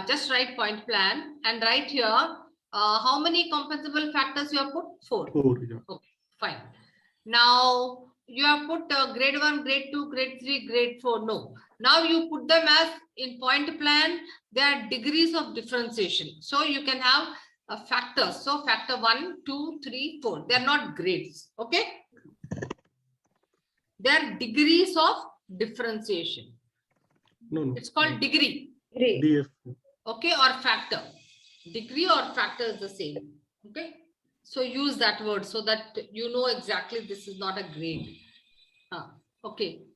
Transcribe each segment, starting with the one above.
Just write point plan and write here how many compensable factors you have put? 4. 4, yeah. Okay, fine. Now you have put grade 1, grade 2, grade 3, grade 4. No. Now you put them as in point plan. They are degrees of differentiation. So you can have factors. So factor 1, 2, 3, 4. They are not grades. Okay. They are degrees of differentiation. No. It's called degree. DF. Okay, or factor. Degree or factor is the same. Okay. So use that word so that you know exactly this is not a grade. Okay.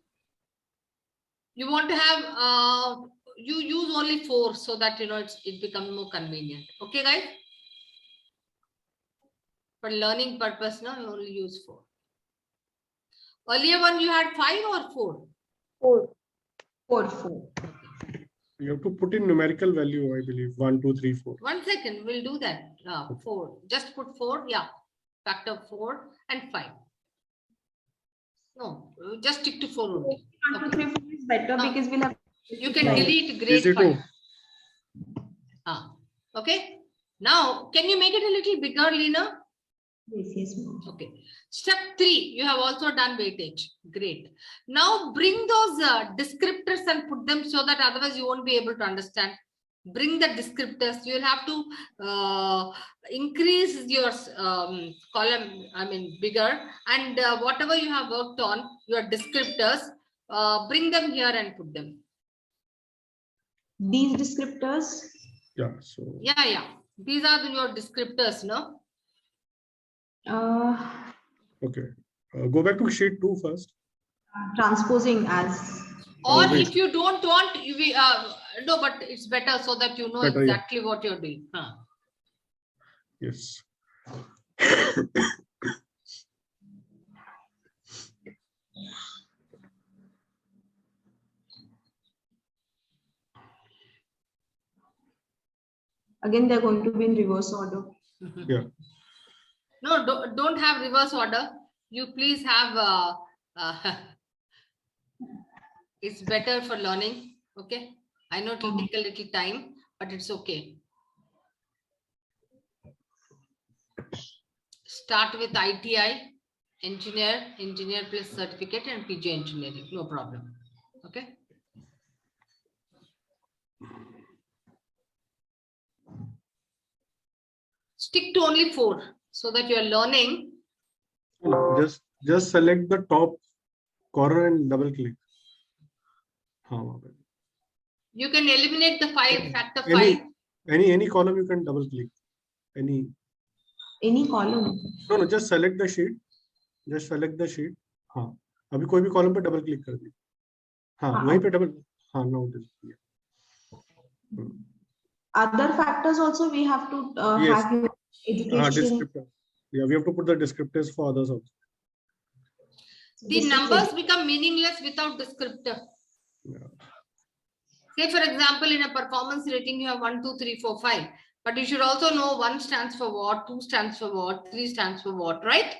You want to have you use only 4 so that you know it becomes more convenient. Okay, guys. For learning purpose, now you only use 4. Earlier one you had 5 or 4? 4. You have to put in numerical value, I believe. 1, 2, 3, 4. 1 second, we'll do that. 4. Just put 4. Yeah. Factor 4 and 5. No, just stick to 4 only. 1, 2, 3, 4 is better because we'll have. You can delete grade 5. Okay. Now, can you make it a little bigger, Lena? Yes, ma'am. Okay. Step 3, you have also done weightage. Great. Now bring those descriptors and put them so that otherwise you won't be able to understand. Bring the descriptors. You will have to increase your column, bigger. And whatever you have worked on, your descriptors, bring them here and put them. These descriptors? Yeah. So. Yeah. These are your descriptors, no? Okay. Go back to sheet 2 first. Transposing as. Or if you don't want, no, but it's better so that you know exactly what you're doing. Yes. Again, they're going to be in reverse order. Yeah. No, don't have reverse order. You please have. It's better for learning. Okay. I know it will take a little time, but it's okay. Start with ITI, engineer plus certificate, and PG engineering. No problem. Okay. Stick to only 4 so that you are learning. Just select the top corner and double click. You can eliminate the 5 factor 5. Any column you can double click. Any column. No, just select the sheet. Just select the sheet. अभी कोई भी column पे double click कर दी. वहीं पे double. Now this. Other factors also we have to yes. have your education. Yeah, we have to put the descriptors for others also. The numbers become meaningless without descriptor. Yeah. Say for example, in a performance rating, you have 1, 2, 3, 4, 5. But you should also know 1 stands for what, 2 stands for what, 3 stands for what, right?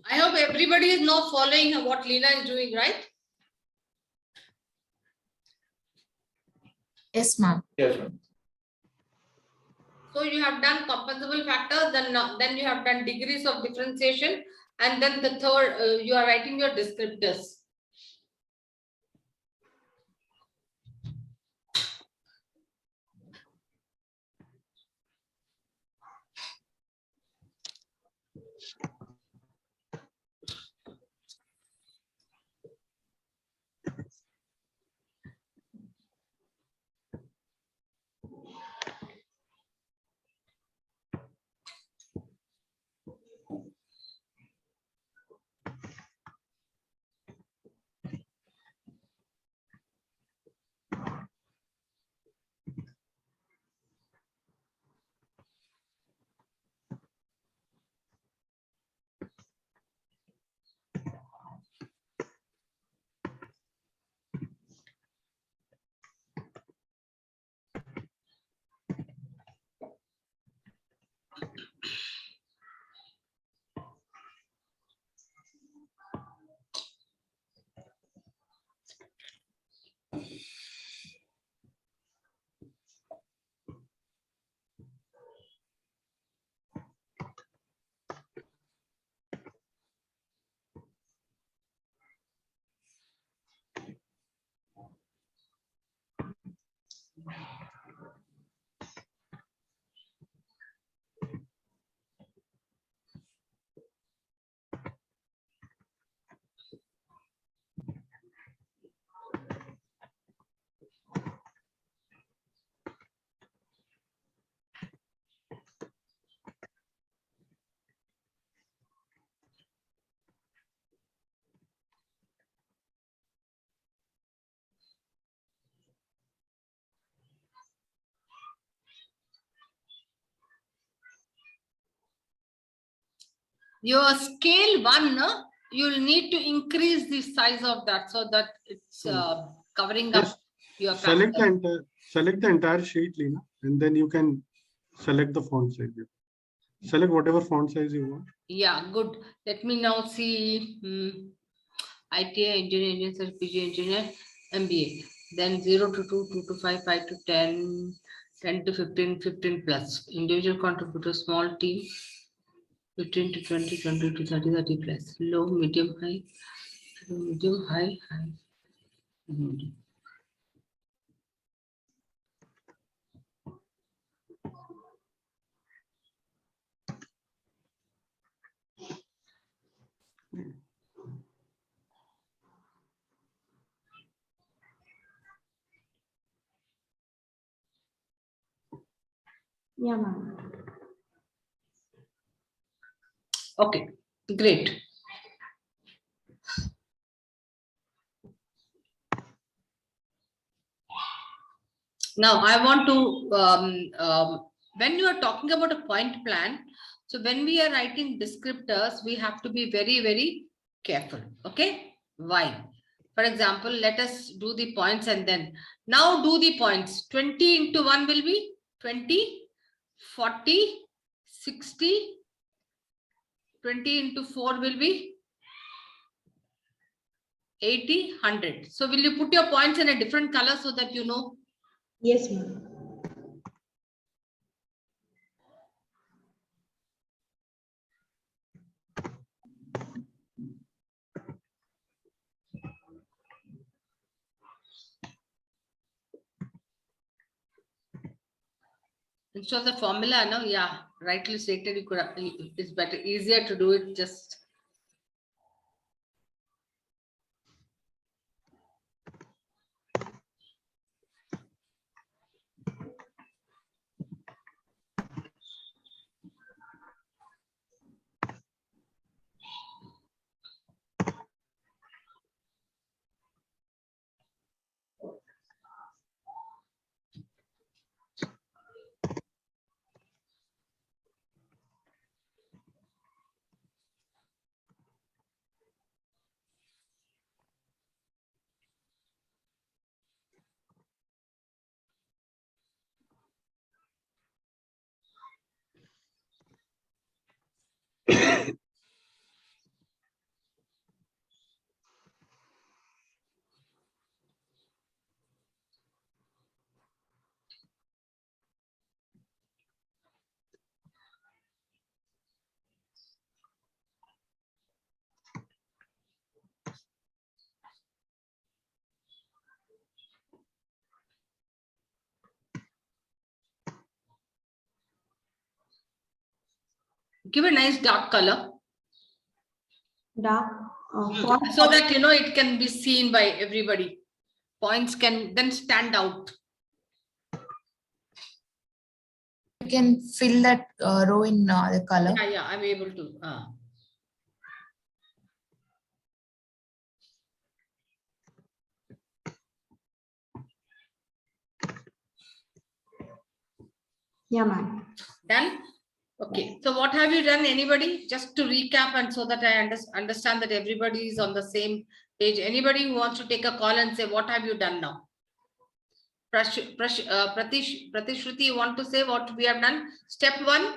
I hope everybody is now following what Leena is doing, right? Yes, ma'am. Yes, ma'am. So you have done compensable factors, then you have done degrees of differentiation, and then the third, you are writing your descriptors. Your scale 1, you'll need to increase the size of that so that it's covering up Just your select character. the entire sheet, Lina, and then you can select the font size. Select whatever font size you want. Yeah, good. Let me now see ITI engineer, PG engineer, MBA. Then 0 to 2, 2 to 5, 5 to 10, 10 to 15, 15 plus. Individual contributor, small team, 15 to 20, 20 to 30, 30 plus. Low, medium, high, high. Medium. Yeah, ma'am. Okay, great. Now I want to, when you are talking about a point plan, so when we are writing descriptors, we have to be very, very careful. Okay, why? For example, let us do the points and then now do the points. 20 into 1 will be 20, 40, 60, 20 into 4 will be 80, 100. So will you put your points in a different color so that you know? Yes, ma'am. Instead of the formula, no, yeah, rightly stated, you could, it's better, easier to do it just. Give a nice dark color. Dark. So that, you know, it can be seen by everybody. Points can then stand out. You can fill that row in the color. Yeah, I'm able to. Yeah, ma'am. Done? Okay. So what have you done, anybody? Just to recap and so that I understand that everybody is on the same page. Anybody who wants to take a call and say, what have you done now? Pratishruti, you want to say what we have done? Step 1.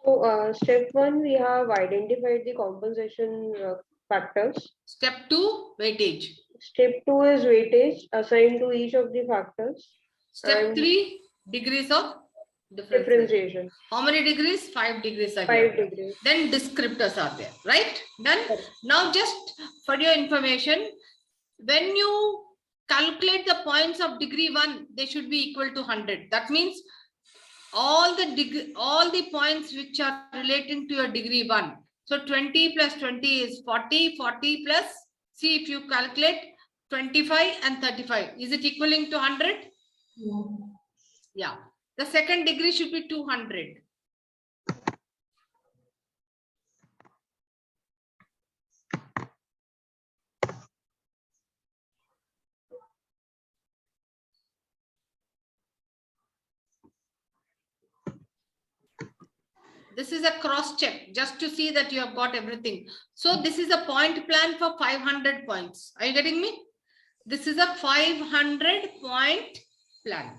So, step 1, we have identified the compensation factors. Step 2, weightage. Step 2 is weightage assigned to each of the factors. Step 3, degrees of Differentiation. How many degrees? 5 degrees are 5 here. degrees. Then descriptors are there, right? Done. Now, just for your information, when you calculate the points of degree 1, they should be equal to 100. That means all the points which are relating to your degree 1. So 20 plus 20 is 40, 40 plus, see if you calculate 25 and 35. Is it equaling to 100? Yeah. Yeah. The second degree should be 200. This is a cross check just to see that you have got everything. So this is a point plan for 500 points. Are you getting me? This is a 500 point plan.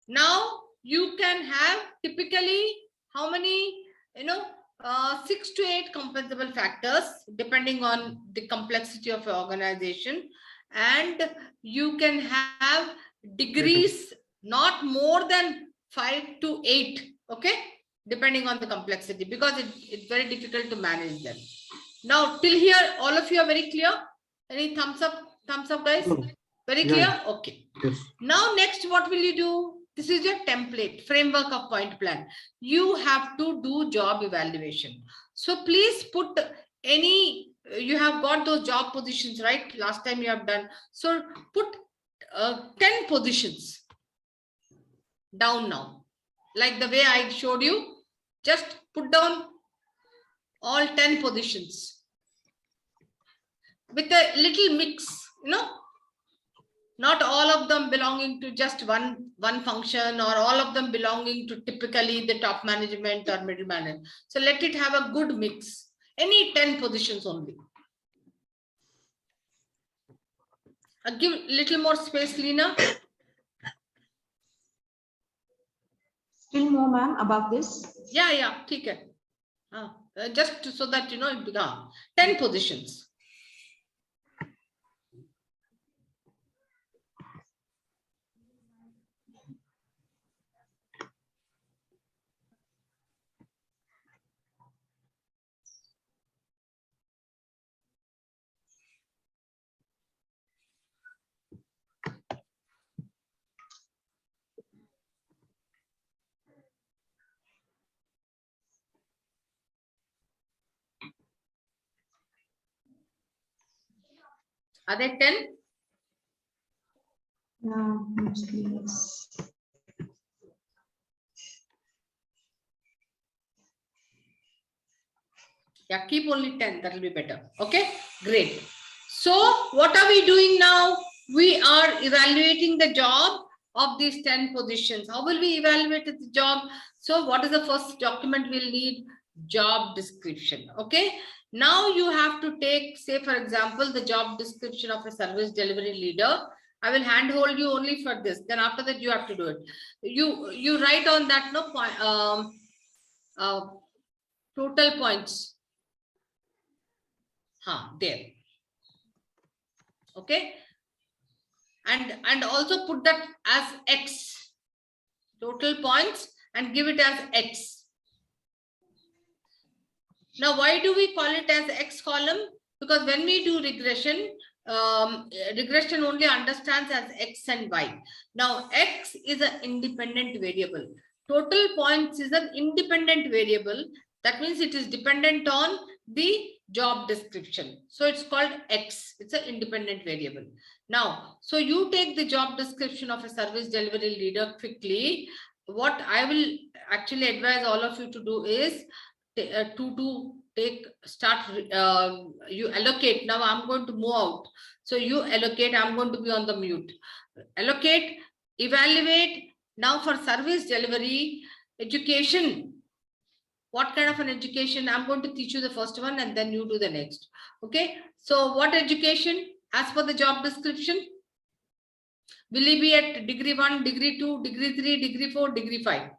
Now you can have typically how many, 6 to 8 compensable factors depending on the complexity of your organization, and you can have degrees not more than 5 to 8, okay, depending on the complexity, because it's very difficult to manage them. Now till here all of you are very clear? Any thumbs up guys? No. Very Yeah. clear? Okay. Yes. Now next, what will you do? This is your template, framework of point plan. You have to do job evaluation. So please put you have got those job positions, right? Last time you have done. So put 10 positions down now. Like the way I showed you, just put down all 10 positions with a little mix, not all of them belonging to just one function, or all of them belonging to typically the top management or middle management. So let it have a good mix. Any 10 positions only. Give little more space, Leena. Still more, ma'am, above this. Yeah, okay. Just so that it 10 positions. Are they 10? No, mostly yes. Yeah, keep only 10. That will be better. Okay, great. So what are we doing now? We are evaluating the job of these 10 positions. How will we evaluate the job? So what is the first document we'll need? Job description. Okay. Now you have to take, say for example, the job description of a service delivery leader. I will handhold you only for this. Then after that you have to do it. You write on that total points. There. Okay. And also put that as X. Total points, and give it as X. Now, why do we call it as X column? Because when we do regression, regression only understands as X and Y. Now, X is an independent variable. Total points is an independent variable. That means it is dependent on the job description. So it's called X. It's an independent variable. Now, so you take the job description of a service delivery leader quickly. What I will actually advise all of you to do is you allocate. Now I'm going to move out. So you allocate, I'm going to be on the mute. Allocate, evaluate. Now for service delivery, education. What kind of an education? I'm going to teach you the first one and then you do the next. Okay. So what education as per the job description? Will he be at degree 1, degree 2, degree 3, degree 4, degree 5?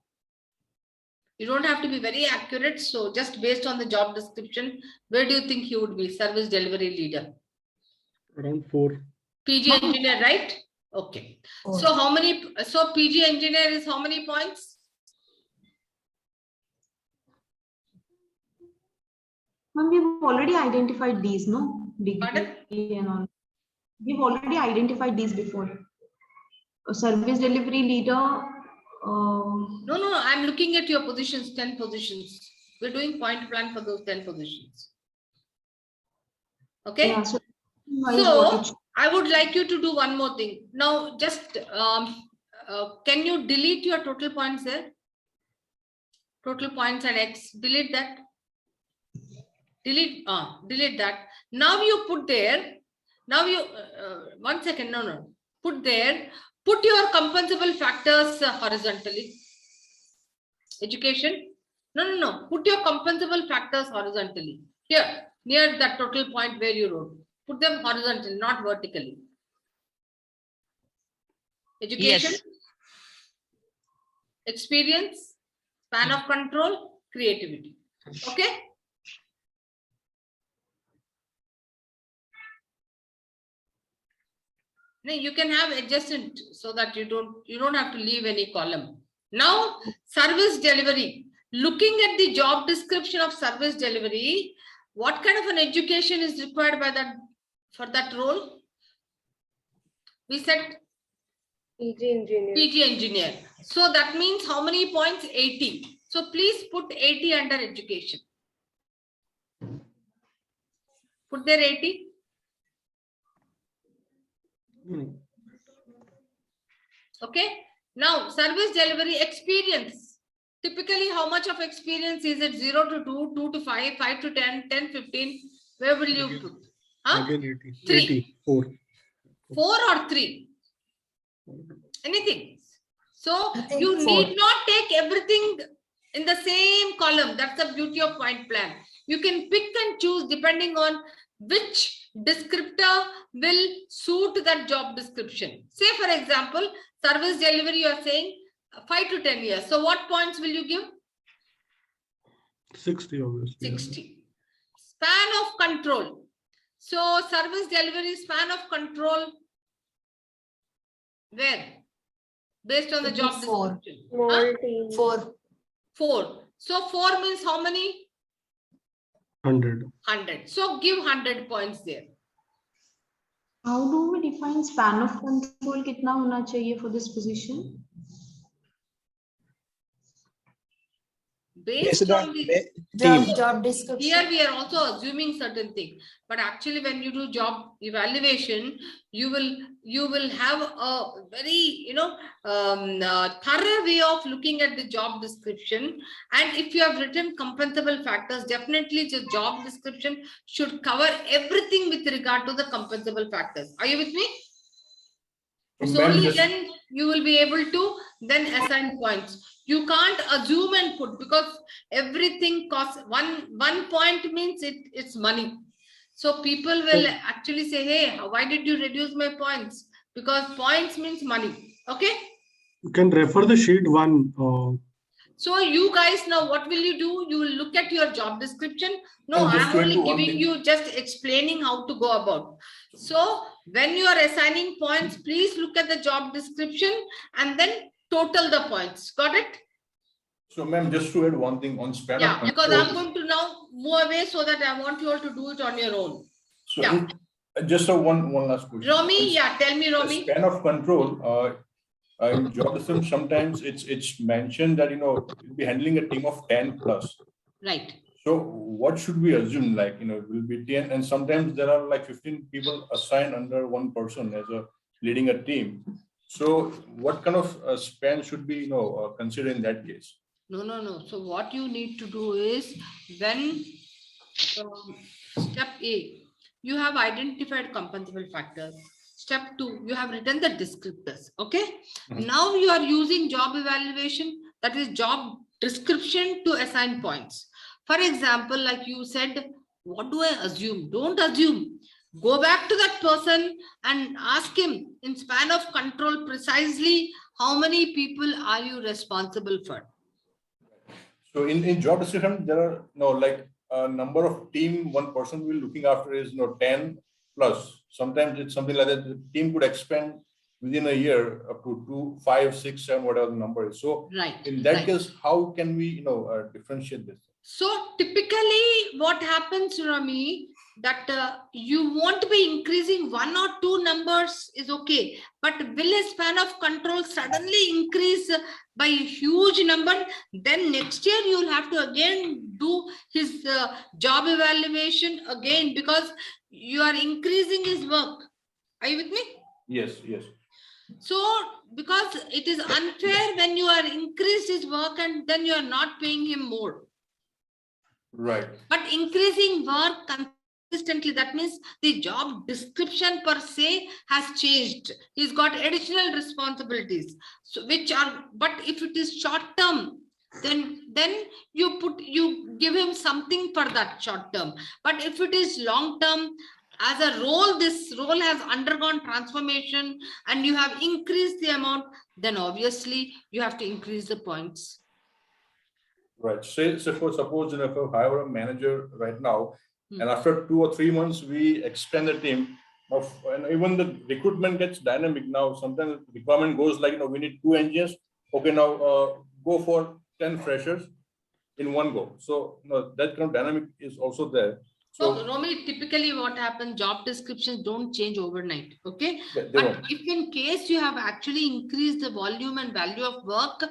You don't have to be very accurate. So just based on the job description, where do you think he would be? Service delivery leader. Around 4. PG engineer, right? Okay. 4. So how many? So PG engineer is how many points? Ma'am, we've already identified these, no? Pardon? Degree and all. We've already identified these before. A service delivery leader. No. I'm looking at your positions, 10 positions. We're doing point plan for those 10 positions. Okay. Yeah, so I would like you to do one more thing. Now, just can you delete your total points there? Total points and X. Delete that. Delete that. Now you put there. Now you 1 second. No. Put there. Put your compensable factors horizontally. Education. No. Put your compensable factors horizontally. Here, near that total point where you wrote. Put them horizontally, not vertically. Education, Yes. experience, span of control, creativity. Okay? Now you can have adjacent so that you don't have to leave any column. Now, service delivery. Looking at the job description of service delivery, what kind of an education is required by that for that role? We said PG engineer. PG engineer. So that means how many points? 80. So please put 80 under education. Put there 80. Okay. Now, service delivery experience. Typically, how much of experience is it? 0 to 2, 2 to 5, 5 to 10, 10, 15. Where will you put? Huh? Again 80. 3. 84. 4 or 3? Anything. So, I think you 4. need not take everything in the same column. That's the beauty of point plan. You can pick and choose depending on which descriptor will suit that job description. Say, for example, service delivery, you are saying 5 to 10 years. So what points will you give? 60, obviously. 60. Span of control. So service delivery span of control, where? Based on the It is job 4. description. Small Huh? team. 4. 4. So 4 means how many? 100. 100. So give 100 points there. How do we define span of control? कितना होना चाहिए for this position? Based on the Job description. here we are also assuming certain things, but actually when you do job evaluation, you will have a very thorough way of looking at the job description. And if you have written compensable factors, definitely the job description should cover everything with regard to the compensable factors. Are you with me? So only then you will be able to then assign points. You can't assume and put, because everything costs one point means it's money. So people will actually say, hey, why did you reduce my points? Because points means money. Okay. You can refer the sheet 1. So you guys, now what will you do? You will look at your job description. No, And just I'm to only add to one giving thing. you, just explaining how to go about. So when you are assigning points, please look at the job description and then total the points. Got it? So, ma'am, just to add one thing on span Yeah, of because control. I'm going to now move away so that I want you all to do it on your own. So, yeah. just one last question. Romy, yeah, tell me, The Romy. span of control. In job description, sometimes it's mentioned that you'll be handling a team of 10 plus. Right. So, what should we assume? Like it will be 10, and sometimes there are like 15 people assigned under one person as a leading a team. So, what kind of span should be consider in that case? No. So what you need to do is, when step A, you have identified compensable factors. Step 2, you have written the descriptors. Okay. Now you are using job evaluation, that is job description, to assign points. For example, like you said, what do I assume? Don't assume. Go back to that person and ask him, in span of control, precisely how many people are you responsible for? So in job description, there are like a number of team one person will looking after is 10 plus. Sometimes it's something like that. The team could expand within a year up to 2, 5, 6, 7, whatever the number is. So Right. in that right. case, how can we differentiate this? So typically what happens, Rami, that you won't be increasing 1 or 2 numbers is okay, but will a span of control suddenly increase by a huge number? Then next year you'll have to again do his job evaluation again, because you are increasing his work. Are you with me? Yes. So because it is unfair when you are increased his work and then you are not paying him more. Right. But increasing work consistently, that means the job description per se has changed. He's got additional responsibilities, so but if it is short term, then you give him something for that short term. But if it is long term, as a role, this role has undergone transformation and you have increased the amount, then obviously you have to increase the points. Right. Say suppose if I hire a manager right now, Hmm. and after 2 or 3 months we expand the team of, and even the recruitment gets dynamic now. Sometimes requirement goes like, we need 2 engineers. Okay, now go for 10 freshers in one go. So that kind of dynamic is also there. So Romil, typically what happens, job descriptions don't change overnight. Okay. They But won't. if in case you have actually increased the volume and value of work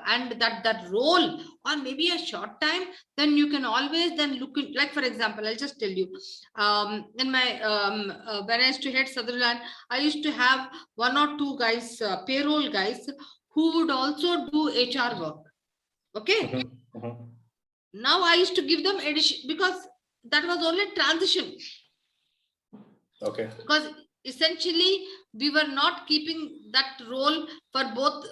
and that role, or maybe a short time, then you can always then look at, like for example, I'll just tell you, in my when I used to head Sutherland, I used to have 1 or 2 guys, payroll guys, who would also do HR work. Okay. Now I used to give them addition because that was only transition. Okay. Because essentially we were not keeping that role for both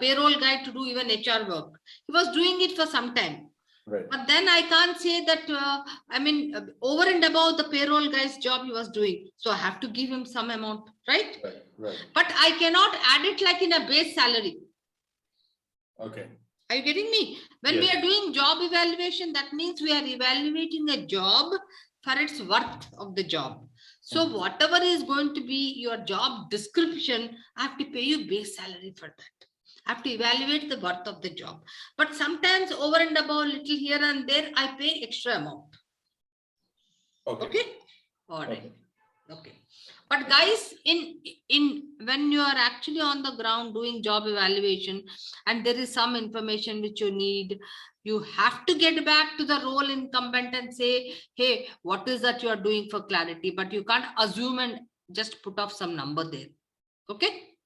payroll guy to do even HR work. He was doing it for some time. Right. But then I can't say that, over and above the payroll guy's job he was doing. So I have to give him some amount, right? Right. But I cannot add it like in a base salary. Okay. Are you getting me? When we Yes. are doing job evaluation, that means we are evaluating a job for its worth of the job. So whatever is going to be your job description, I have to pay you base salary for that. I have to evaluate the worth of the job. But sometimes over and above little here and there, I pay extra amount. Okay. Okay. All right. Okay. Okay. But guys, when you are actually on the ground doing job evaluation and there is some information which you need, you have to get back to the role incumbent and say, hey, what is that you are doing for clarity? But you can't assume and just put off some number there. Okay.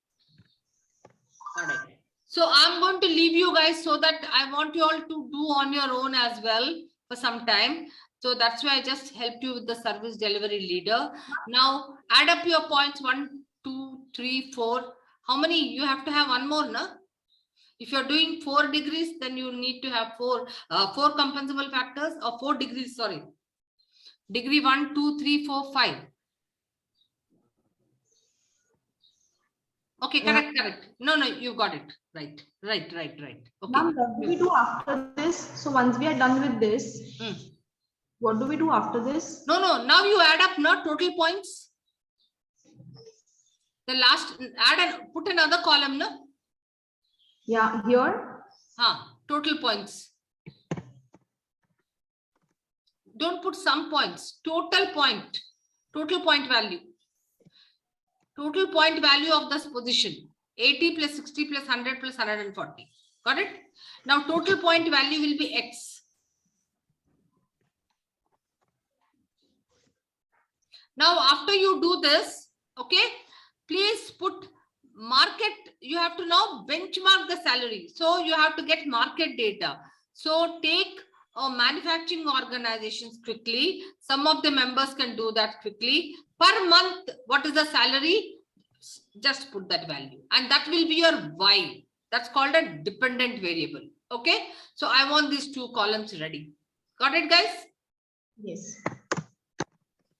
All right. So I'm going to leave you guys so that I want you all to do on your own as well for some time. So that's why I just helped you with the service delivery leader. Now add up your points 1, 2, 3, 4. How many? You have to have one more, no? If you're doing 4 degrees, then you need to have 4 compensable factors, or 4 degrees, sorry. Degree 1, 2, 3, 4, 5. Okay, correct. No, you got it. Right. Okay. Ma'am, what do we do after this? So once we are done with this, what do we do after this? No. Now you add up not total points. The last, put another column, no? Yeah, here. Total points. Don't put some points. Total point value. Total point value of this position. 80 plus 60 plus 100 plus 140. Got it? Now total point value will be X. Now after you do this, okay, please put market. You have to now benchmark the salary. So you have to get market data. So take manufacturing organizations quickly. Some of the members can do that quickly. Per month, what is the salary? Just put that value. And that will be your Y. That's called a dependent variable. Okay. So I want these 2 columns ready. Got it, guys? Yes.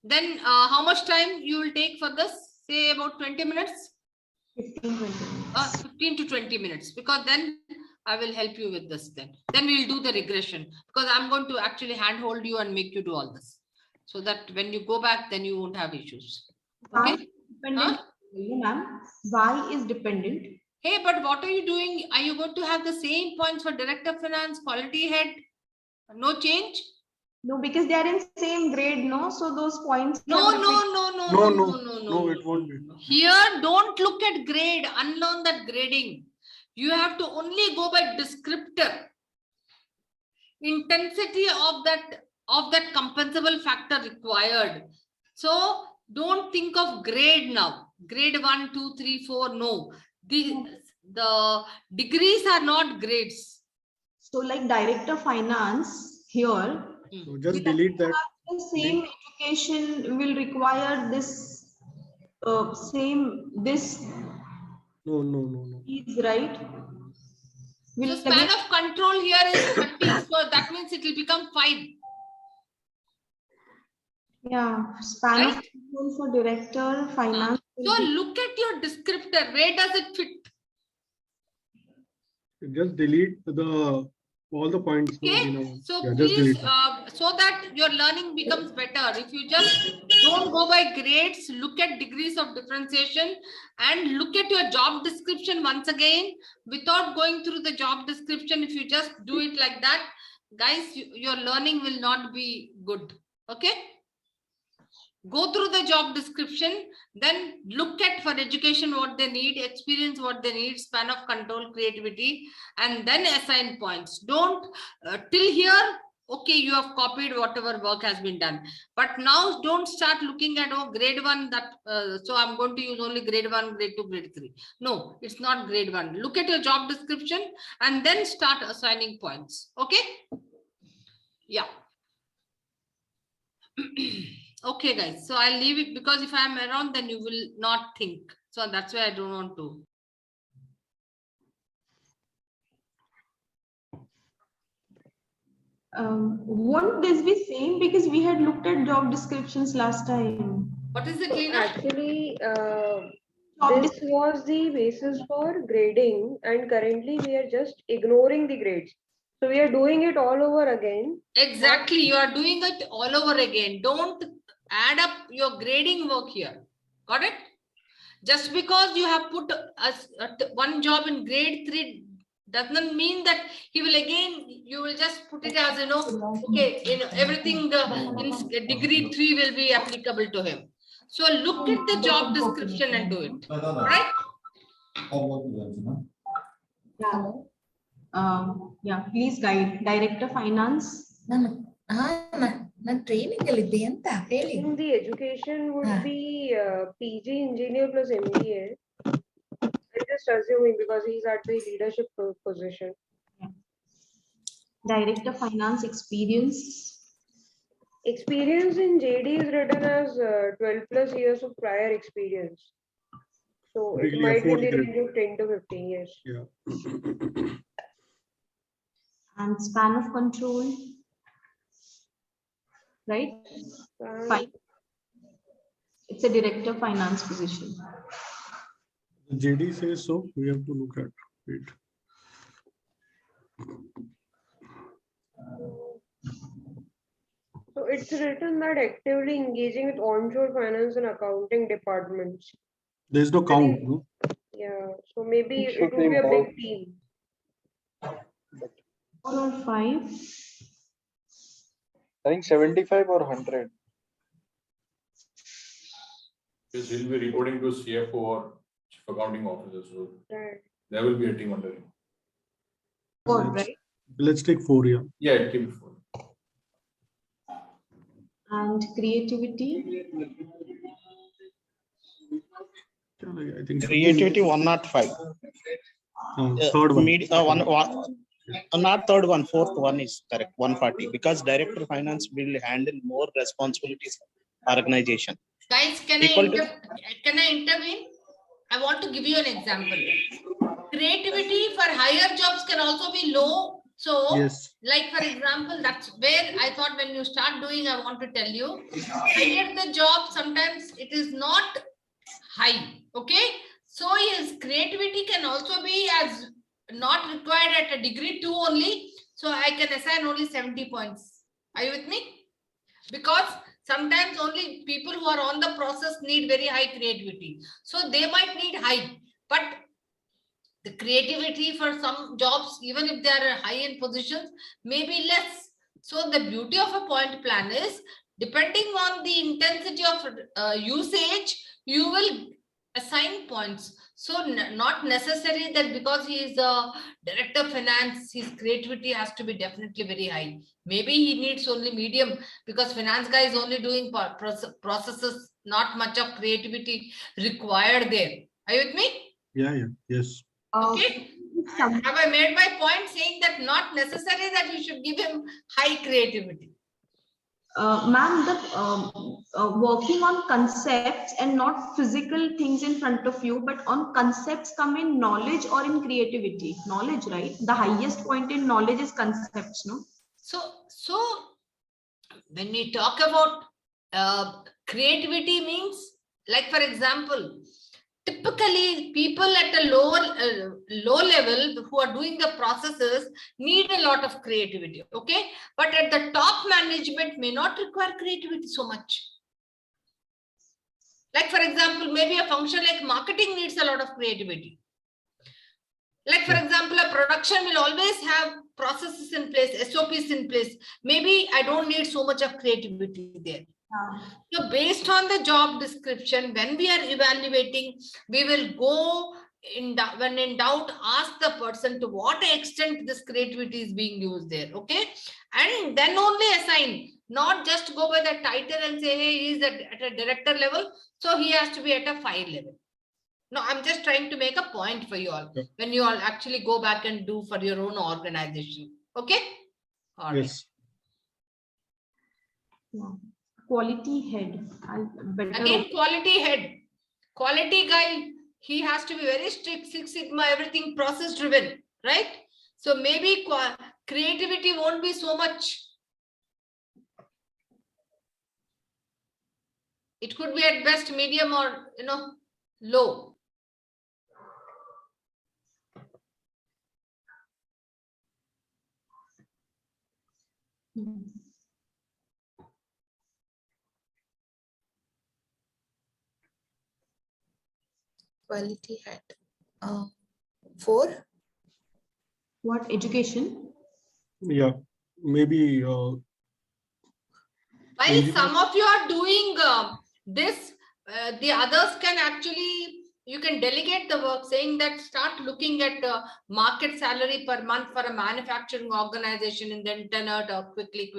Then how much time you will take for this? Say about 20 minutes? 15, 20 minutes. 15 to 20 minutes, because then I will help you with this then. Then we'll do the regression, because I'm going to actually handhold you and make you do all this. So that when you go back, then you won't have issues. Okay? Dependent. Ma'am, Y is dependent. Hey, but what are you doing? Are you going to have the same points for director of finance, quality head? No change? No, because they are in same grade, no? So those points. No, it won't be. Here, don't look at grade, unlearn that grading. You have to only go by descriptor. Intensity of that compensable factor required. So don't think of grade now. Grade 1, 2, 3, 4, no. The degrees are not grades. So like director finance here. So just delete that. The same education will require this No. is right. Will span of control here is 30, so that means it will become 5. yeah, span of Right? control for director, finance. So will be- look at your descriptor. Where does it fit? Just delete all the points. Okay, you know. so Yeah, just please, delete them. so that your learning becomes better. If you just don't go by grades, look at degrees of differentiation and look at your job description once again without going through the job description. If you just do it like that, guys, your learning will not be good. Okay. Go through the job description, then look at for education what they need, experience what they need, span of control, creativity, and then assign points. Don't till here, okay, you have copied whatever work has been done, but now don't start looking at grade 1 that so I'm going to use only grade 1, grade 2, grade 3. No, it's not grade 1. Look at your job description and then start assigning points. Okay. Yeah. Okay, guys. So I'll leave it because if I'm around, then you will not think. So that's why I don't want to. Won't this be same because we had looked at job descriptions last time? What is it, Lena? Actually, Job this was the basis for grading, and currently we are just ignoring the grades. So we are doing it all over again. Exactly. You are doing it all over again. Don't add up your grading work here. Got it? Just because you have put one job in grade 3 doesn't mean that he will again, you will just put it as, okay, everything in degree 3 will be applicable to him. So look at the job description and do it. Right? Yeah, please guide. Director Finance. ನಾನು training ಅಲ್ಲಿ ಇದ್ದೆ ಅಂತ ಹೇಳಿ. In the education would be PG engineer plus MBA. I'm just assuming because he's at the leadership position. Director Finance experience. Experience in JD is written as 12 plus years of prior experience. So it Really might be in the affordable. range of 10 to 15 years. Yeah. And span of control. Right? Fine. It's a director finance position. The JD says so. We have to look at it. So it's written that actively engaging with onshore finance and accounting departments. There's no count, no? Yeah, so maybe it would be a big team. 4 or 5. I think 75 or 100. Because he'll be reporting to CFO or Chief Accounting Officer. So Right. there will be a team under him. 4, Let's- right? Let's take 4, yeah. Yeah, it can be 4. And creativity. I think Creativity 105. third one. Not third one, fourth one is correct. 140 because director of finance will handle more responsibilities organization. Guys, can I intervene? I want to give you an example. Creativity for higher jobs can also be low. So, Yes. like for example, that's where I thought when you start doing, I want to tell you, higher the job, sometimes it is not high. Okay. So his creativity can also be as not required at a degree 2 only. So I can assign only 70 points. Are you with me? Because sometimes only people who are on the process need very high creativity. So they might need high, but the creativity for some jobs, even if they are high in positions, may be less. So the beauty of a point plan is, depending on the intensity of usage, you will assign points. So not necessary that because he is a director of finance, his creativity has to be definitely very high. Maybe he needs only medium because finance guy is only doing processes, not much of creativity required there. Are you with me? Yeah, yes. Okay. Have I made my point saying that not necessary that you should give him high creativity? Ma'am, the working on concepts and not physical things in front of you, but on concepts come in knowledge or in creativity. Knowledge, right? The highest point in knowledge is concepts, no? So when we talk about creativity means, like for example, typically people at a low level who are doing the processes need a lot of creativity, okay? But at the top management may not require creativity so much. Like for example, maybe a function like marketing needs a lot of creativity. Like for example, a production will always have processes in place, SOPs in place. Maybe I don't need so much of creativity there. So based on the job description, when we are evaluating, we will go when in doubt, ask the person to what extent this creativity is being used there, okay? And then only assign, not just go by the title and say, hey, he is at a director level, so he has to be at a 5 level. No, I'm just trying to make a point for you all, when you all actually go back and do for your own organization, okay? All right. Yes. Yeah. Quality head. Again, quality head, quality guy, he has to be very strict, Six Sigma, everything process driven, right? So maybe creativity won't be so much. It could be at best medium or, low. Quality head. 4. What? Education? Yeah. Maybe. While some of you are doing this, the others can actually, you can delegate the work, saying that start looking at market salary per month for a manufacturing organization in the internet or quickly,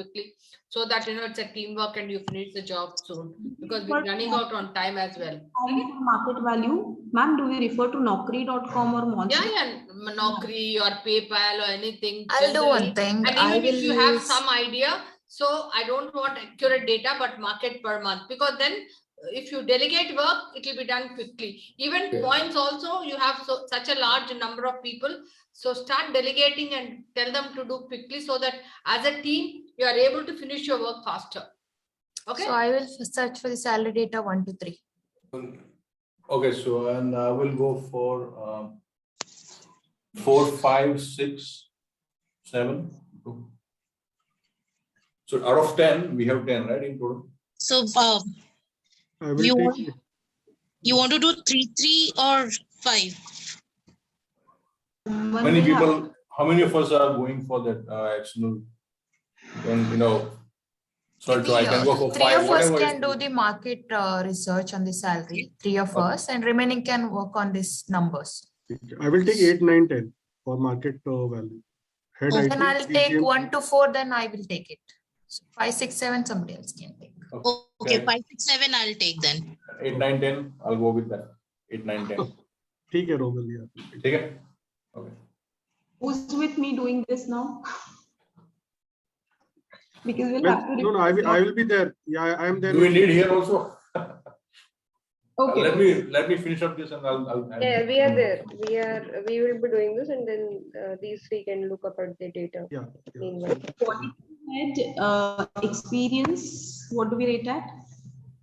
so that it's a teamwork and you finish the job soon, because we're running out on time as well. Market value, ma'am, do we refer to Naukri.com or Monster? Yeah, Naukri or PayPal or anything. I'll do one thing. And even if you have some idea, so I don't want accurate data, but market per month, because then if you delegate work, it will be done quickly. Even points also, you have such a large number of people. So start delegating and tell them to do quickly, so that as a team, you are able to finish your work faster. Okay. So I will search for the salary data 1 to 3. Okay, so and I will go for 4, 5, 6, 7. So out of 10, we have 10, right, in total? So I will take you want to do 3, 3 or 5? How many people? How many of us are going for that external? So I can go for 5. 3 of us whatever can it do is. the market research on the salary. 3 of us, and remaining can work on these numbers. I will take 8, 9, 10 for market value. Head Then IT, I'll take BGM. 1 to 4. Then I will take it. So 5, 6, 7. Somebody else can take. Okay, 5, 6, 7 I'll take then. 8, 9, 10. I'll go with that. 8, 9, 10. ठीक है रोबल यार. ठीक है? Okay. Who's with me doing this now? Because we'll Well, have to. no, I will be there. Yeah, I am there. Do we need here also? Okay. Let me finish up this and I'll Yeah, we are there. We will be doing this, and then these 3 can look up at the data. Yeah. Meanwhile. Head, experience, what do we rate at?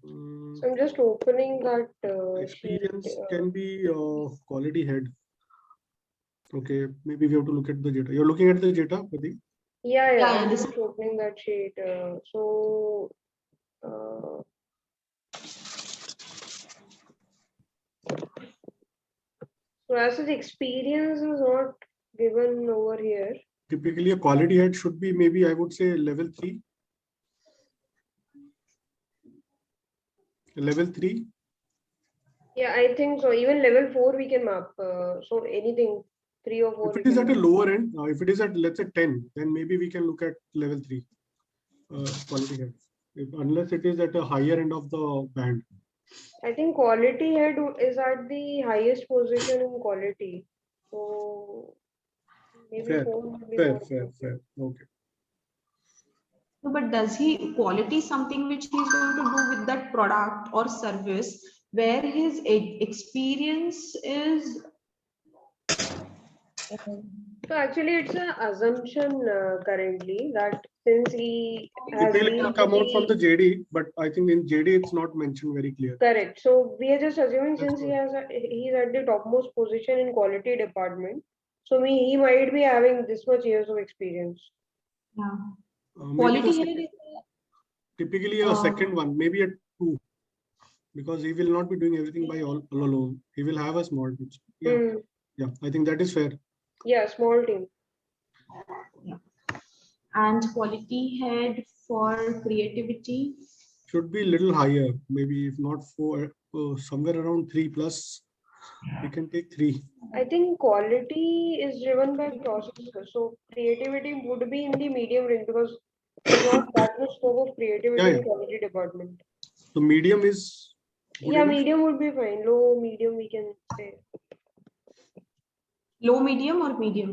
So I'm just opening that Experience sheet. can be quality head. Okay, maybe we have to look at the data. You're looking at the data, Pradeep? Yeah, I'm this- just opening that sheet. So as the experience is not given over here. Typically, a quality head should be maybe, I would say, level 3. Level 3. Yeah, I think so. Even level 4 we can map. So anything 3 or 4. If it we is can at a map. lower end, if it is at, let's say, 10, then maybe we can look at level 3 quality head. Unless it is at a higher end of the band. I think quality head is at the highest position in quality. So maybe Fair, 4 would be fair, more fair, appropriate. fair. Okay. No, but does he quality something which he's going to do with the that product or service where his experience is So actually, it's an assumption currently that since he has Typically, it been will to come out from the the JD, but I think in JD it's not mentioned very clear. correct. So we are just assuming That's since he good. has he's at the topmost position in quality department, so he might be having this much years of experience. yeah. Maybe Quality the here second, is typically a second one, maybe a 2, because he will not be doing everything by all alone. He will have a small team. Yeah, Mm, yeah, I think that is fair. yeah, small team. and quality head for creativity. Should be a little higher, maybe if not 4, somewhere around 3 plus. We can take 3. I think quality is driven by process. So creativity would be in the medium range because there's not that much scope of creativity Yeah. in quality department. So medium is good Yeah, enough? medium would be fine. Low, medium, we can say. Low, medium, or medium?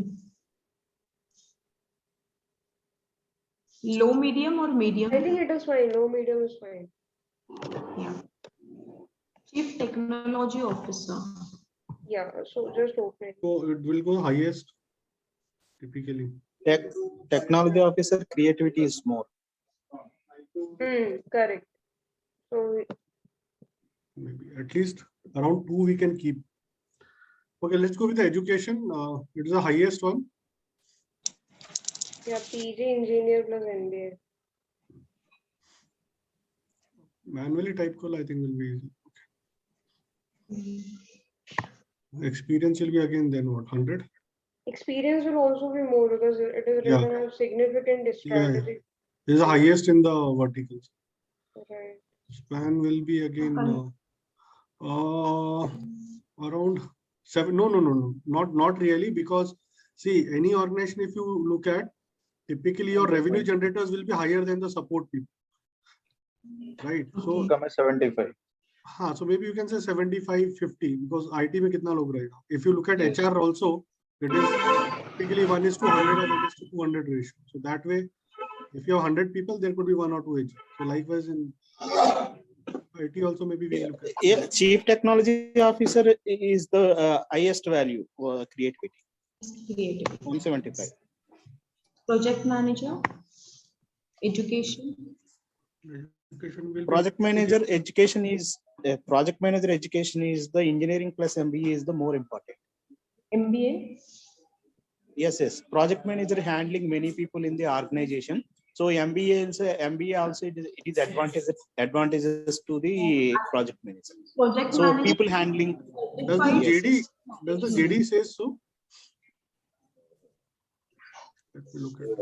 Low, medium, or medium? I think it is fine. Low, medium is fine. Yeah. Chief Technology Officer. Yeah, so just open. So it will go highest typically. Technology officer creativity is more. Correct. So Maybe at least around 2 we can keep. Okay, let's go with the education. It is the highest one. yeah, PG engineer plus MBA. Manually type call, I think will be easy. Experience will be again then what, 100? Experience will also be more because it is Yeah. written as significant strategy. This is the highest in the verticals. Right. Span will be again around 7. No, not really, because see, any organization, if you look at, typically your revenue generators will be higher than the support people, right? So come as 75. so maybe you can say 75, 50, because IT mein kitna log rahega. If you look at HR also, it is typically 1:100 or 1:200 ratio. So that way, if you have 100 people, there could be 1 or 2 HR. So likewise in IT also, maybe we look at. Yeah, chief technology officer is the highest value creativity. Creativity. 175. Project manager. Education. Education will Project manager education is the engineering plus MBA is the more important. MBA. Yes. Project manager handling many people in the organization. So MBA also it is advantages to the project manager. Project So manager. people handling. Does the JD say so? Let me look at it.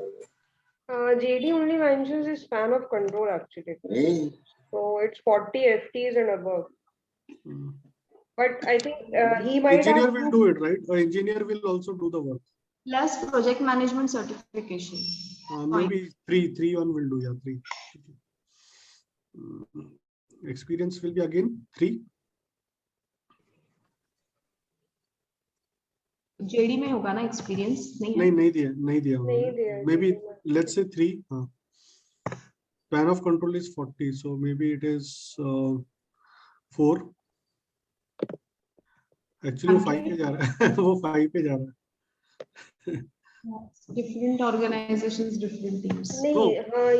JD only mentions the span of control actually. So it's 40 FTs and above. But I think he might Engineer have will do it, right? Or engineer will also do the work. Plus project management certification. Maybe 3 1 will do, yeah, 3. Experience will be again 3. JD में होगा ना experience नहीं नहीं दिया नहीं दिया maybe JD में. let's say 3. Span of control is 40, so maybe it is 4. Actually वो 5 पे जा रहा है वो 5 पे जा रहा है. Different organizations, different teams. नहीं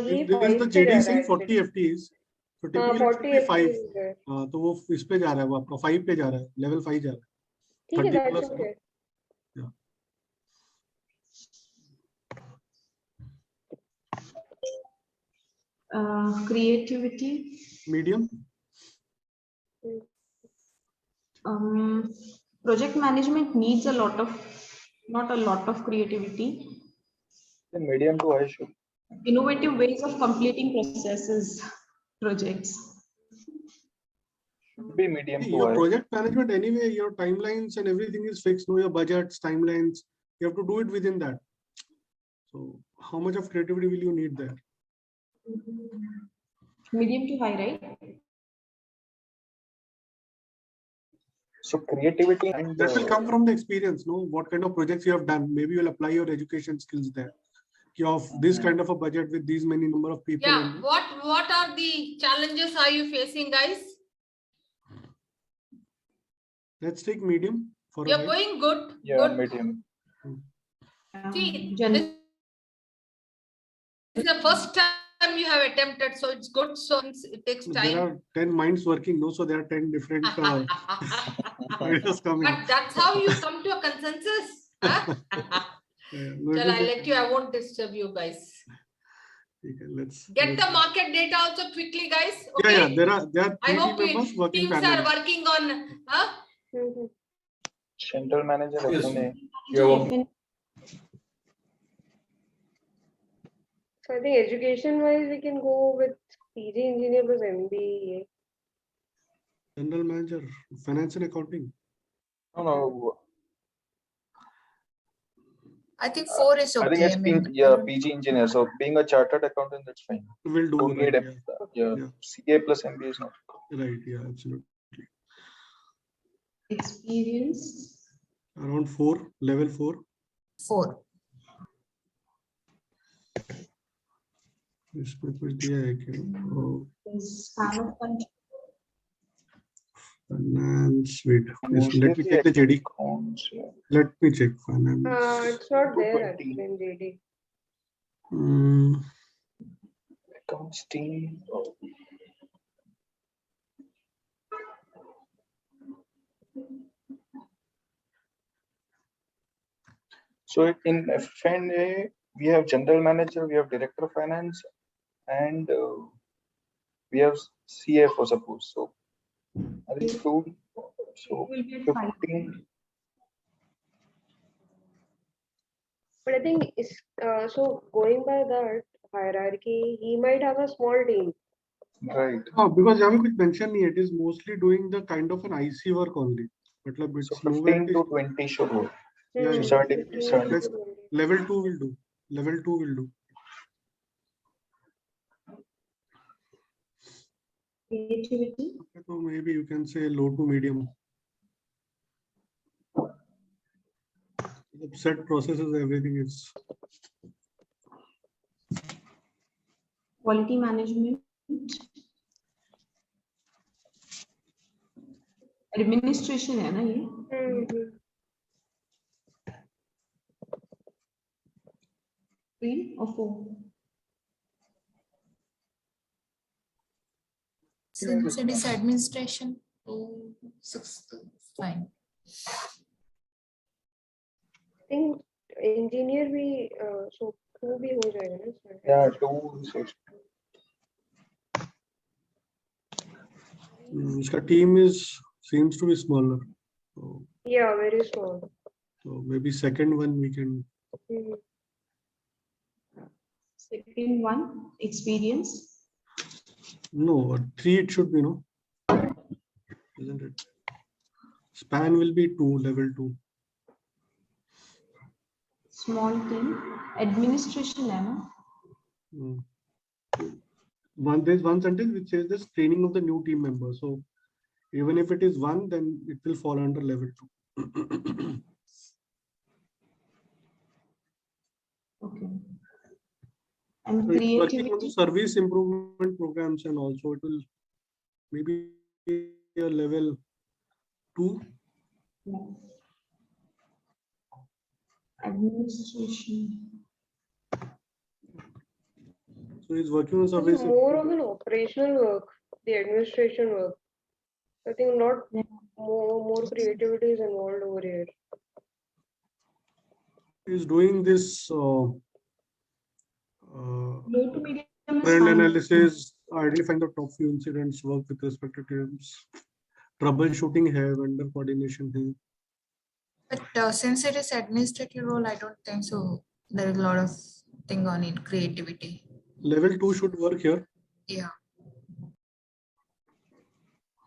ये There is the 5 पे जा JD रहा saying है 40 FTs. So typically it 40 should be 5. FTs है. तो वो इस पे जा रहा है, वो आपका 5 पे जा रहा है, level 5 जा रहा है. ठीक है 30 that's plus, okay. Creativity. Medium. Project management needs not a lot of creativity. The medium to high should Innovative ways of completing processes, projects. be medium to Your high. project management anyway, your timelines and everything is fixed. Know your budgets, timelines. You have to do it within that. So how much of creativity will you need there? Medium to high, right? So creativity and That will come from the experience. No, what kind of projects you have done. Maybe you'll apply your education skills there. of this kind of a budget with these many number of people. Yeah. What are the challenges are you facing, guys? Let's take medium for a You're while. going good. Yeah, Good. medium. See, Gen- this is the first time you have attempted, so it's good. So it takes There time. are 10 minds working, no? So there are 10 different ideas coming. But that's how you come to a consensus. Huh? No, Chal, it I'll will let you. I won't disturb you guys. be- okay, let's Get the market data also quickly, guys. Yeah, Okay. yeah. There are I 3 hope team members working teams are parallel. working on. Huh? Mhm. Central manager Yes. FNA. Yeah, So I think education wise we can go with PG engineer plus MBA. General manager, finance and accounting. No, I think 4 is I think okay. it's being PG engineer. So being a chartered accountant, that's fine. Will do. Don't need Right, yeah. Yeah. CA plus MBA is not. Right, yeah, absolutely. experience. Around 4, level 4. 4. इसमें कुछ दिया है क्या? Oh, Span of control. finance. Wait, Mostly let me the check the JD. accounts, yeah. Let me check finance. It's not there 220. actually in JD. Accounts team. So in FNA, we have general manager, we have director of finance, and we have CFO, suppose. So I think 2, so Will be at 5. 15. But I think so going by that hierarchy, he might have a small team. Right. Oh, because यहाँ पे कुछ mention नहीं है. It is mostly doing the kind of an IC work only. मतलब So it's nowhere 15 it is, to 20 should work. Yeah, So yeah. 70, 15 70. Let's- to 20. level 2 will do. Level 2 will do. Creativity. So maybe you can say low to medium. The set processes, everything is Quality management. Administration है ना ये? Mhm. 3 or 4? Since it is administration, 2, 6, fine. I think engineer भी so 2 भी हो जाएगा ना sir? Yeah, 2. So इसका team seems to be smaller. Yeah, very small. So maybe second one we can. Mhm. Second one, experience. No, 3 it should be, no? Isn't it? Span will be 2, level 2. Small team. Administration है ना? There's one sentence which says this training of the new team member. So even if it is 1, then it will fall under level 2. Okay. And So it's working on the creativity. service improvement programs, and also it will maybe a level 2. Yeah. Administration. So he's working on This service. is more of an operational work, the administration work. I think not more creativity is involved over here. He's doing this Low to medium is trend fine. analysis, identifying the top few incidents, work with respect to teams, troubleshooting है, vendor coordination है. But since it is administrative role, I don't think so. There is a lot of thing on in creativity. Level 2 should work here. Yeah.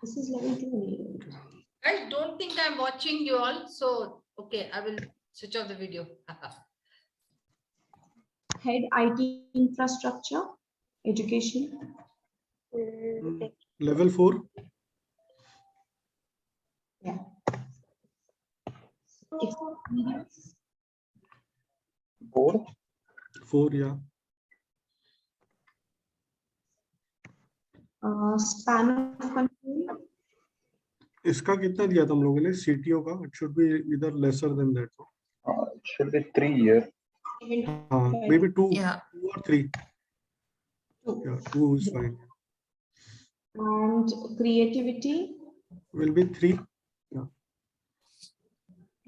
This is level 2. Guys, don't think I'm watching you all. So, okay, I will switch off the video. Head IT infrastructure, education. Level 4. Yeah. Experience. 4. 4, yeah. Span of control. इसका कितना दिया था हम लोगों ने CTO का? It should be either lesser than that. It should be 3 years. Maybe 2, Yeah. 2 or 3. Yeah, 2 is fine. And creativity. Will be 3.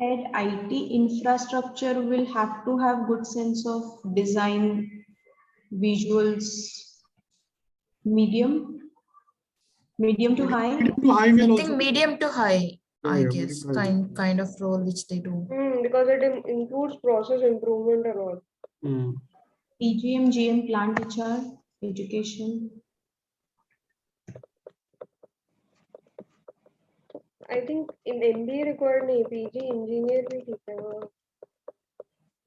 Head IT infrastructure will have to have good sense of design, visuals, medium to high. Medium to high will I also think be medium to high, Yeah, I yeah, guess, medium to kind of role which they do. Because it includes process improvement and all. PGM, GM, plant HR, education. I think in MBA required नहीं, PG engineer भी ठीक है. हाँ.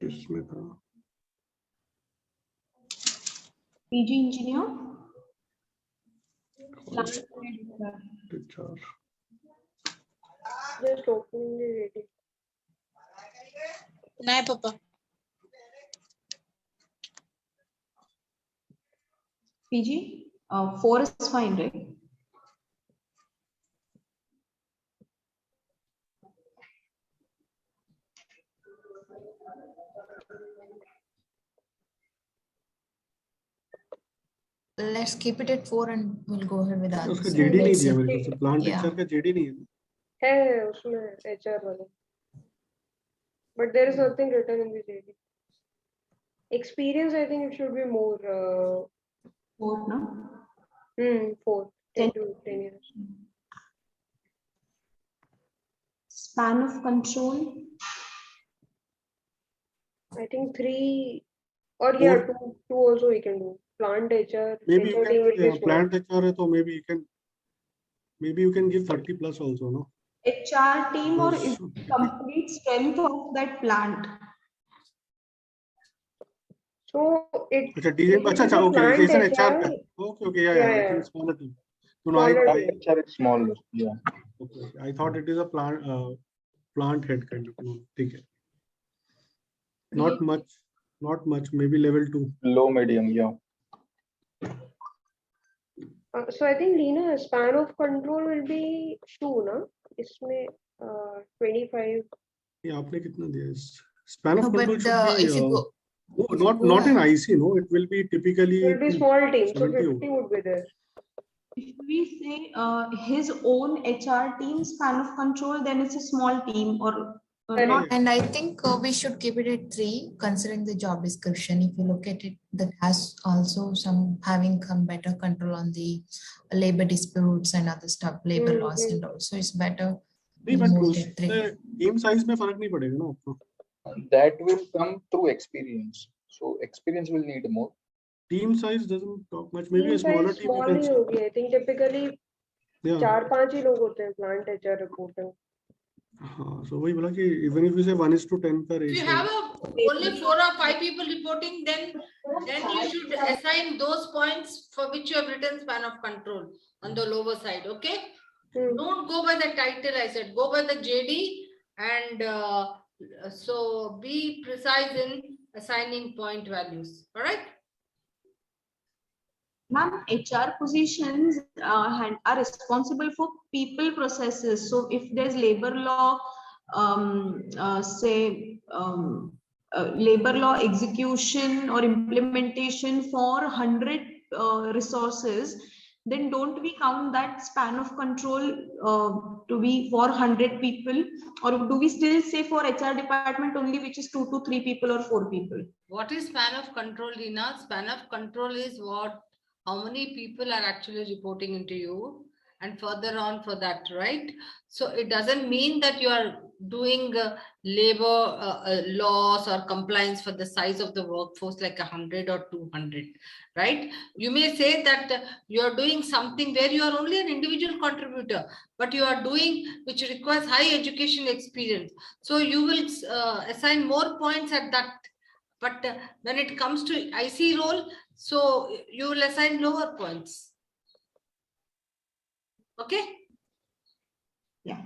इसमें था PG engineer. Plant HR. Just opening the rating. Nahi, Papa. PG. 4 is fine, right? Let's keep it at 4 and we'll go ahead with that. उसका JD नहीं दिया मेरे को, प्लांट Yeah. HR का JD नहीं है. है उसमें HR वाला. But there is nothing written in the JD. Experience, I think it should be more. 4, no? 4, 10 to 10 years. Span of control. I think 3 or yeah, 2 also we can do. Plant HR. Maybe you HR team will be can small. plant HR है तो maybe you can give 30 plus also, no? HR team or is Yes. complete strength of that plant. So it. अच्छा DJ अच्छा okay, plant it's an HR. HR. Okay, yeah, Yeah, I yeah. think smaller team. So Smaller now team. HR is smaller. Yeah. okay, I thought it is a plant head kind of. No, ठीक है. Not much, maybe level 2. Low medium. Yeah. So I think Lena, span of control will be 2, na? इसमें 25. ये आपने कितना दिया है? Span of No, control but should be if you go, not in IC, no. It will be typically It will be small team, so 70 50 would be there. If we say his own HR team span of control, then it's a small team or not. and I think we should keep it at 3, considering the job description. If you look at it, that has also having some better control on the labor disputes and other stuff, labor laws, and also it's better. नहीं, we but move it at 3. उससे team size में फर्क नहीं पड़ेगा ना आपको. That will come through experience. So experience will need more. Team size doesn't talk much. Maybe a Team smaller size team. You small can he say. होगी. I think typically Yeah. 4-5 ही लोग होते हैं plant HR reporting. हाँ, so वही बोला कि even if you say 1:10 का If you ratio. have only 4 or 5 people reporting, then you should assign those points for which you have written span of control on the lower side. Okay. Don't go by the title. I said go by the JD, and so be precise in assigning point values. All right. Ma'am, HR positions are responsible for people processes. So if there's labor law, labor law execution or implementation for 100 resources, then don't we count that span of control to be for 100 people, or do we still say for HR department only, which is 2 to 3 people or 4 people? What is span of control, Lina? Span of control is how many people are actually reporting into you, and further on for that, right? So it doesn't mean that you are doing labor laws or compliance for the size of the workforce like 100 or 200, right? You may say that you are doing something where you are only an individual contributor, but you are doing which requires high education experience. So you will assign more points at that. But when it comes to IC role, so you will assign lower points. Okay. Yeah.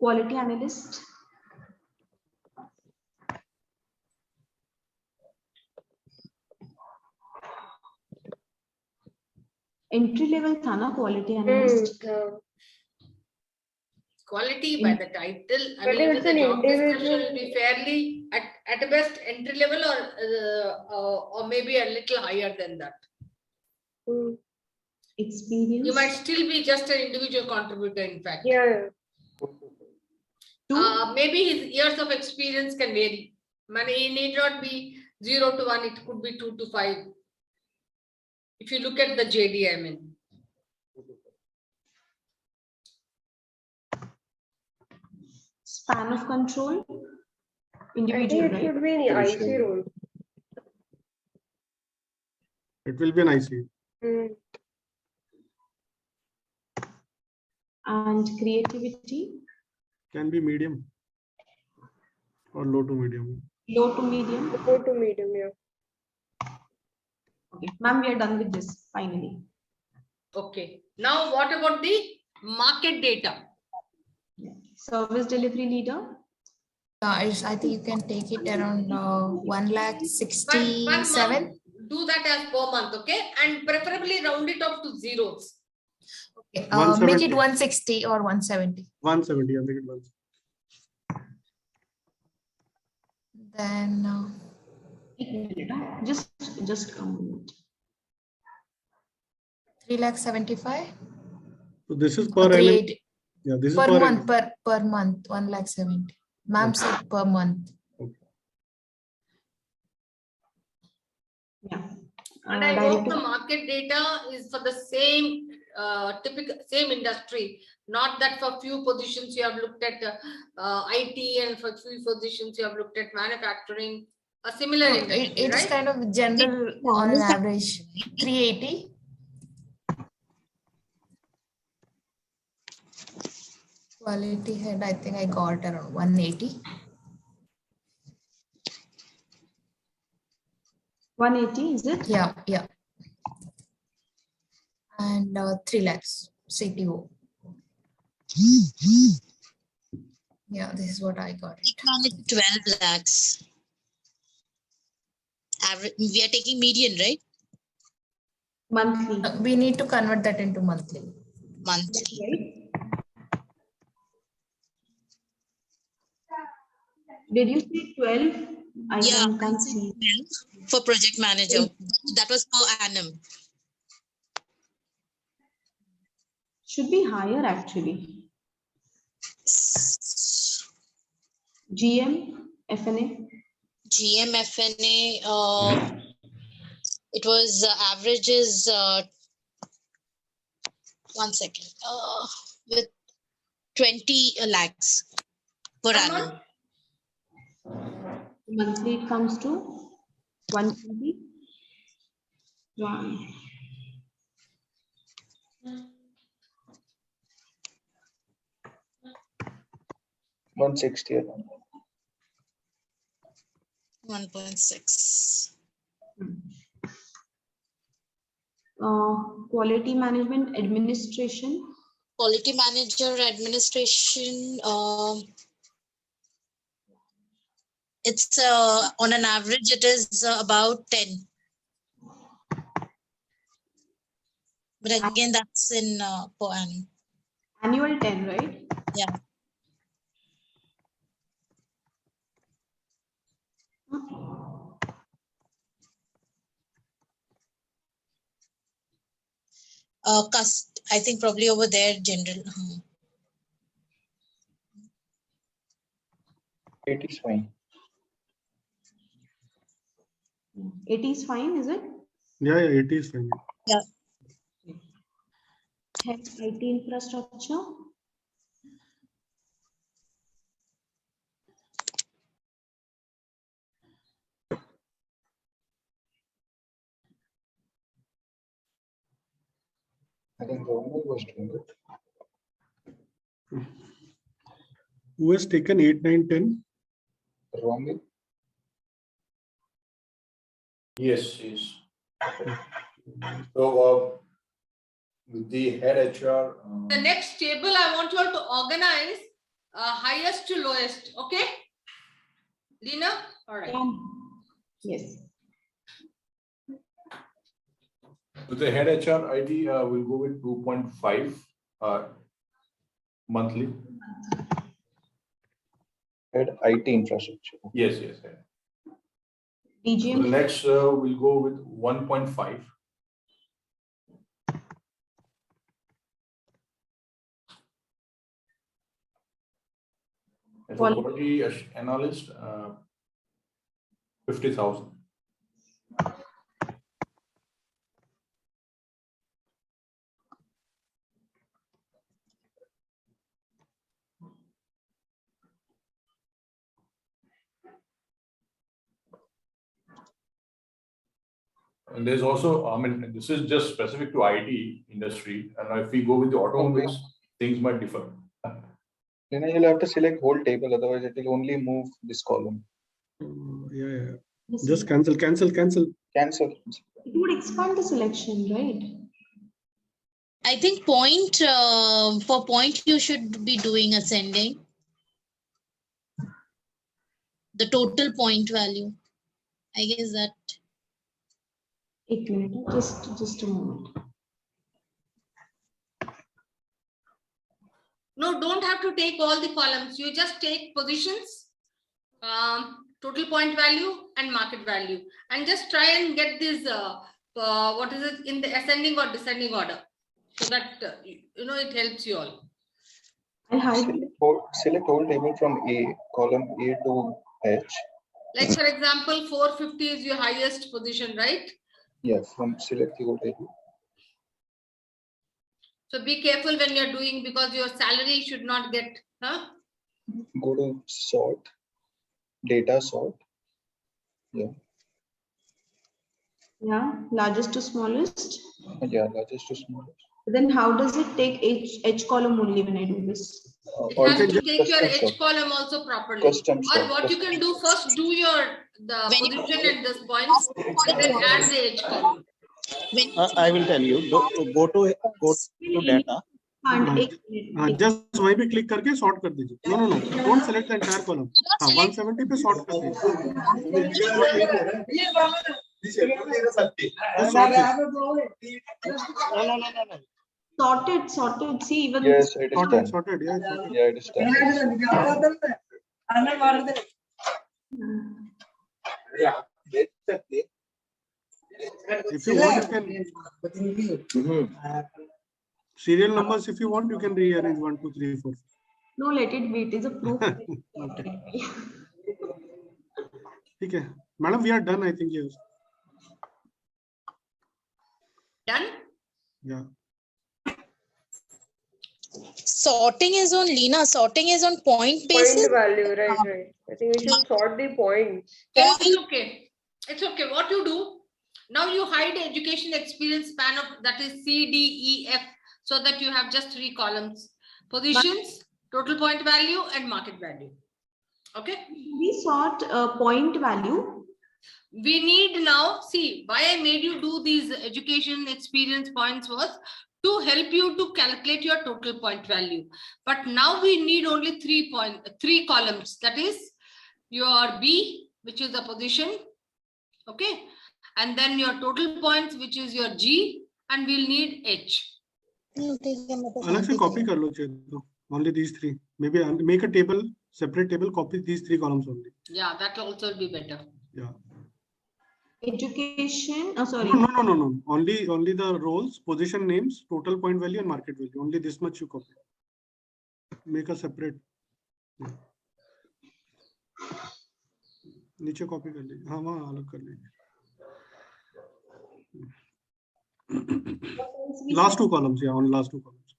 Quality analyst. Entry level था ना quality analyst. Quality by the title. I But mean, it's the an job description individual- will be fairly at best entry level or maybe a little higher than that. Experience. You might still be just an individual contributor, in fact. Yeah. Maybe his years of experience can vary. It need not be 0 to 1, it could be 2 to 5. If you look at the JD, I mean. Span of control. I think Individual, it right? should be an IC role. It will be an IC. And creativity. Can be medium or low to medium. Low to medium. Low to medium, yeah. Okay, ma'am, we are done with this finally. Okay. Now, what about the market data? Service delivery leader. I think you can take it around Per 1,67,000. month, do that as per month, okay? And preferably round it up to zeros. Okay. Make 170. it 160 or 170. 170, I think it was. Then Just a moment. 3,75,000. So this is per annum. 380 Yeah, this is per per month. annum. Per month 1,70,000. Ma'am Okay. said per month. Yeah. And I hope Director. the market data is for the same typical same industry, not that for few positions you have looked at IT and for few positions you have looked at manufacturing, a similar industry, It is right? kind of general on an average 380. Quality head, I think I got around 180. 180, is it? Yeah. And 3 lakhs CTO. Yeah, this is what I got. It managed 12 lakhs. Average, we are taking median, right? Monthly. We need to convert that into monthly. Monthly. Right? Did you say 12? I Yeah, can't see. 12 for project manager. That was per annum. Should be higher actually. GM, FNA. GM, FNA, it was average is 1 second, with 20 lakhs per annum. Monthly it comes to 120. 160 around. 1.6. Quality management administration. Quality manager administration, it's on an average, it is about 10. But again, that's in per annum. Annual 10, right? Yeah. I think probably over there, general. 80 is fine. 80 is fine, is it? Yeah, 80 is fine. Yeah. Head IT infrastructure. I think Romil was doing it. Who has taken 8, 9, 10? Romil. Yes. So with the head HR. The next table I want you all to organize highest to lowest. Okay, Lina? All right. Yes. With the head HR ID, we'll go with 2.5 monthly. Head IT infrastructure. Yes, yes. DGM. Next, we'll go with 1.5. As a quality analyst, 50,000. And there's also, I mean, this is just specific to IT industry. And if we go with the automobiles, things might differ. Then you'll have to select whole table, otherwise it will only move this column. Yeah. Just cancel. Cancel. It would expand the selection, right? I think point for point you should be doing ascending. The total point value. I guess that. 1 minute, just a moment. No, don't have to take all the columns. You just take positions, total point value and market value, and just try and get this, what is it, in the ascending or descending order, so that, it helps you all. I'll hide. Select whole table from A, column A to H. Like for example, 450 is your highest position, right? Yeah, select the whole table. So be careful when you're doing, because your salary should not get, Go to sort, data sort. Yeah, Largest to smallest. Largest to smallest. Then how does it take H column only when I do this? It has to take your H column also properly. Or what you can do first, do the position at this point, and then add the H column. I will tell you. Go to data. Just वहीं पे click करके sort कर दीजिए. No. Don't select the entire column. 170 पे sort कर दीजिए. No. Sorted. See, even yes, it is done. Sorted. Yeah, it is done. If you want, you can serial numbers. If you want, you can rearrange 1, 2, 3, 4. No, let it be. It is a proof. Okay, madam, we are done. I think yes. Done. Yeah. Sorting is on Lina. Sorting is on point basis. Point value, right. I think we should sort the points. It's okay. It's okay. What you do now, you hide education experience span of, that is C, D, E, F, so that you have just 3 columns: positions, total point value, and market value. Okay. We sort point value. We need now, see, why I made you do these education experience points was to help you to calculate your total point value. But now we need only 3 columns. That is your B, which is the position. Okay. And then your total points, which is your G, and we'll need H. अलग से copy कर लो चाहिए. Only these 3. Maybe make a table, separate table, copy these 3 columns only. Yeah, that will also be better. Yeah. Education. Oh, sorry. No. Only the roles, position names, total point value, and market value. Only this much you copy. Make a separate. Yeah. नीचे copy कर लीजिए. हाँ वहाँ अलग कर लीजिए. Last 2 columns. Yeah, on last 2 columns.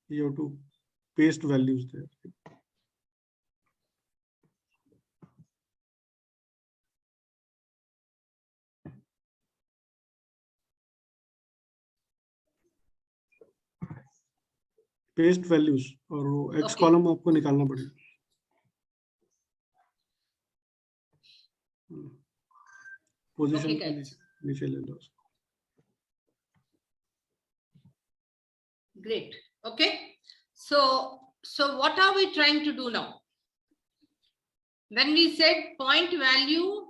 You have to paste values there. Paste values और वो X column आपको निकालना पड़ेगा. Position के नीचे ले लो. Great. Okay. So what are we trying to do now? When we said point value,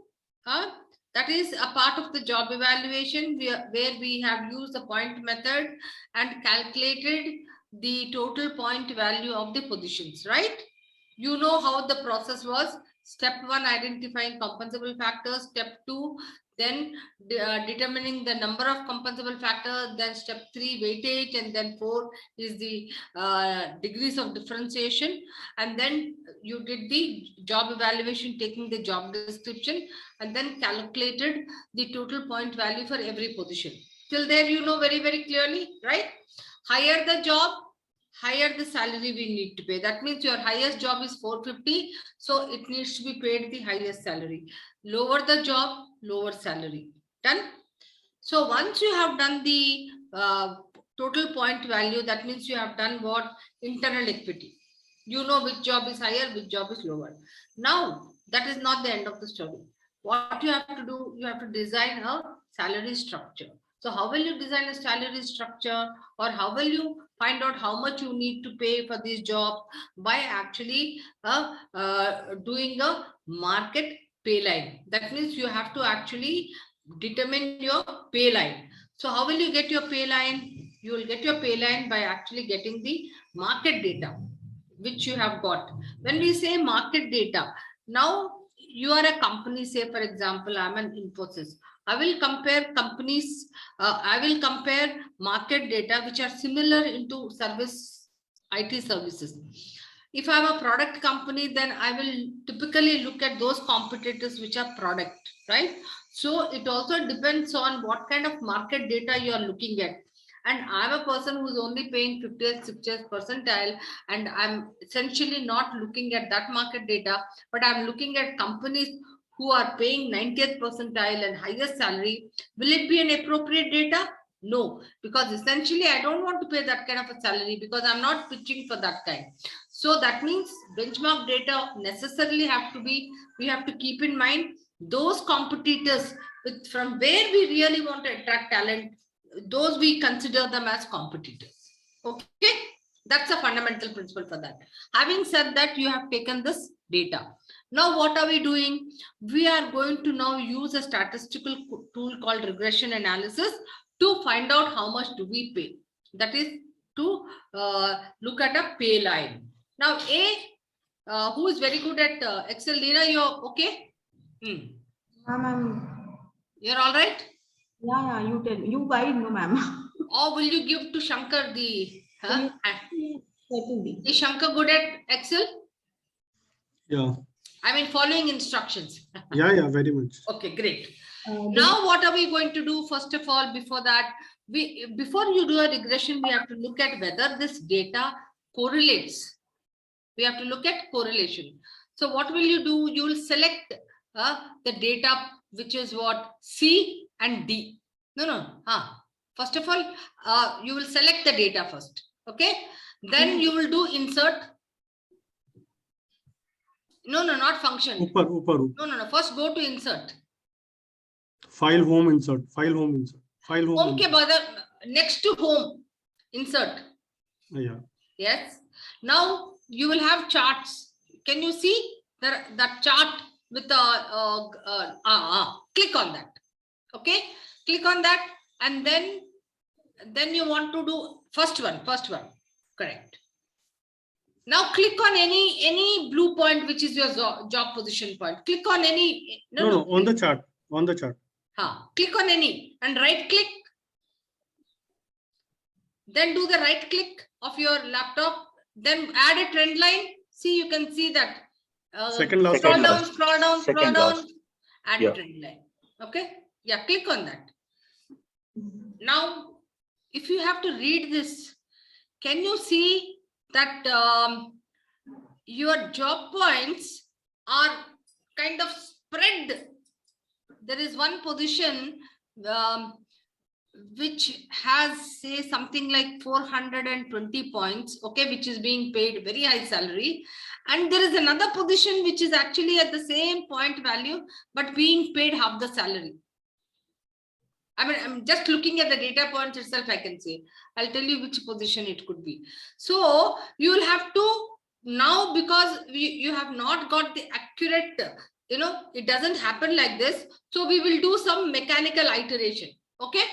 That is a part of the job evaluation where we have used the point method and calculated the total point value of the positions, right? You know how the process was. Step 1, identifying compensable factors. Step 2, then determining the number of compensable factors. Then step 3, weightage. And then 4 is the degrees of differentiation. And then you did the job evaluation, taking the job description, and then calculated the total point value for every position. Till there, you know very, very clearly, right? Higher the job, higher the salary we need to pay. That means your highest job is 450, so it needs to be paid the highest salary. Lower the job, lower salary. Done? So once you have done the total point value, that means you have done what? Internal equity. You know which job is higher, which job is lower. Now, that is not the end of the story. What you have to do, you have to design a salary structure. So how will you design a salary structure, or how will you find out how much you need to pay for this job? By actually doing a market pay line. That means you have to actually determine your pay line. So how will you get your pay line? You will get your pay line by actually getting the market data, which you have got. When we say market data, now you are a company, say for example, I'm an Infosys. I will compare companies, I will compare market data which are similar into service, IT services. If I have a product company, then I will typically look at those competitors which are product, right? So it also depends on what kind of market data you are looking at. And I'm a person who's only paying 50th, 60th percentile, and I'm essentially not looking at that market data, but I'm looking at companies who are paying 90th percentile and highest salary. Will it be an appropriate data? No, because essentially I don't want to pay that kind of a salary because I'm not pitching for that kind. So that means benchmark data necessarily have to be, we have to keep in mind those competitors from where we really want to attract talent, those we consider them as competitors. Okay, that's a fundamental principle for that. Having said that, you have taken this data. Now what are we doing? We are going to now use a statistical tool called regression analysis to find out how much do we pay. That is to look at a pay line. Now who is very good at Excel? Leena, you're okay? Ma'am, you're all right? Yeah, you tell me. You guide, no, ma'am. Or will you give to Shankar the? Certainly. Is Shankar good at Excel? Yeah. I mean, following instructions. Yeah, very much. Okay, great. Now, what are we going to do? First of all, before that, before you do a regression, we have to look at whether this data correlates. We have to look at correlation. So what will you do? You will select the data, which is what? C and D. No. First of all, you will select the data first. Okay. Then you will do insert. No, not function. Upar. No. First go to insert. File home insert. File home insert. File home. Home ke badal, next to home insert. Yeah. Yes. Now you will have charts. Can you see that chart with the click on that. Okay. Click on that, and then you want to do first one. Correct. Now click on any blue point, which is your job position point. Click on any. No, on the chart. On the chart. Click on any and right click. Then do the right click of your laptop. Then add a trend line. See, you can see that. Second last. Scroll down. Add Yeah. a trend line. Okay. Yeah, click on that. Now, if you have to read this, can you see that your job points are kind of spread? There is one position which has, say, something like 420 points, okay, which is being paid very high salary. And there is another position which is actually at the same point value, but being paid half the salary. I mean, I'm just looking at the data points itself, I can say. I'll tell you which position it could be. So you will have to now, because you have not got the accurate it doesn't happen like this. So we will do some mechanical iteration. Okay.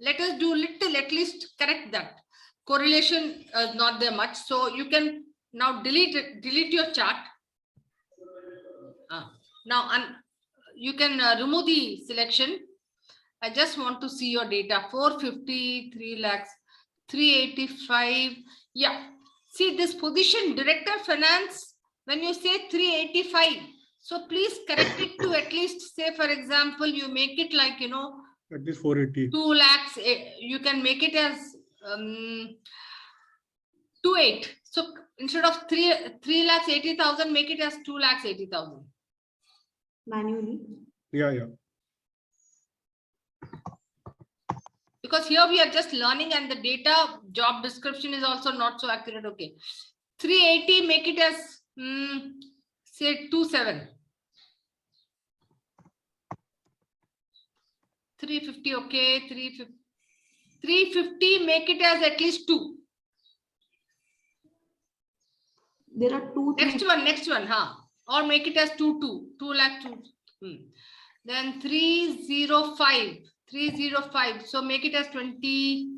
Let us do little, at least correct that. Correlation is not there much. So you can now delete your chart. Now you can remove the selection. I just want to see your data. 450, 3 lakhs, 385. Yeah. See this position, Director Finance, when you say 385, so please correct it to at least say, for example, you make it like, at least 480. 2 lakhs. You can make it as 28. So instead of 3 lakhs 80,000, make it as 2 lakhs 80,000. Manually. Yeah. Because here we are just learning and the data job description is also not so accurate. Okay. 380, make it as say 27. 350, okay. 350, make it as at least 2. There are two. Next one, or make it as 2 lakh 2. Then 305. So make it as 20.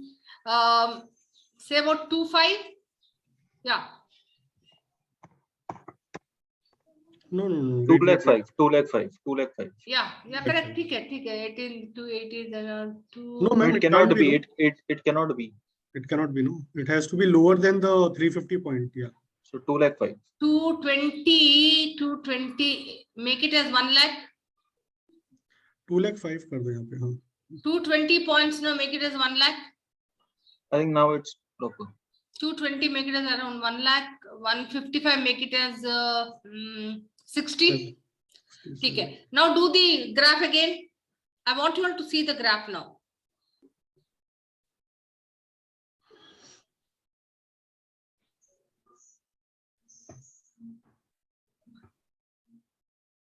Say about 25. Yeah. No. 2 lakh 5. 2 lakh 5. 2 lakh 5. Yeah, correct. 18 to 80. Then 2. No, ma'am, It cannot be. It cannot be. It cannot be. No, it has to be lower than the 350 point. Yeah. So 2 lakh 5. 220. Make it as 1 lakh. 2 lakh 5 कर दो यहाँ पे. 220 points. No, make it as 1 lakh. I think now it's proper. 220, make it as around 1 lakh. 155, make it as 60. Okay. Now do the graph again. I want you all to see the graph now.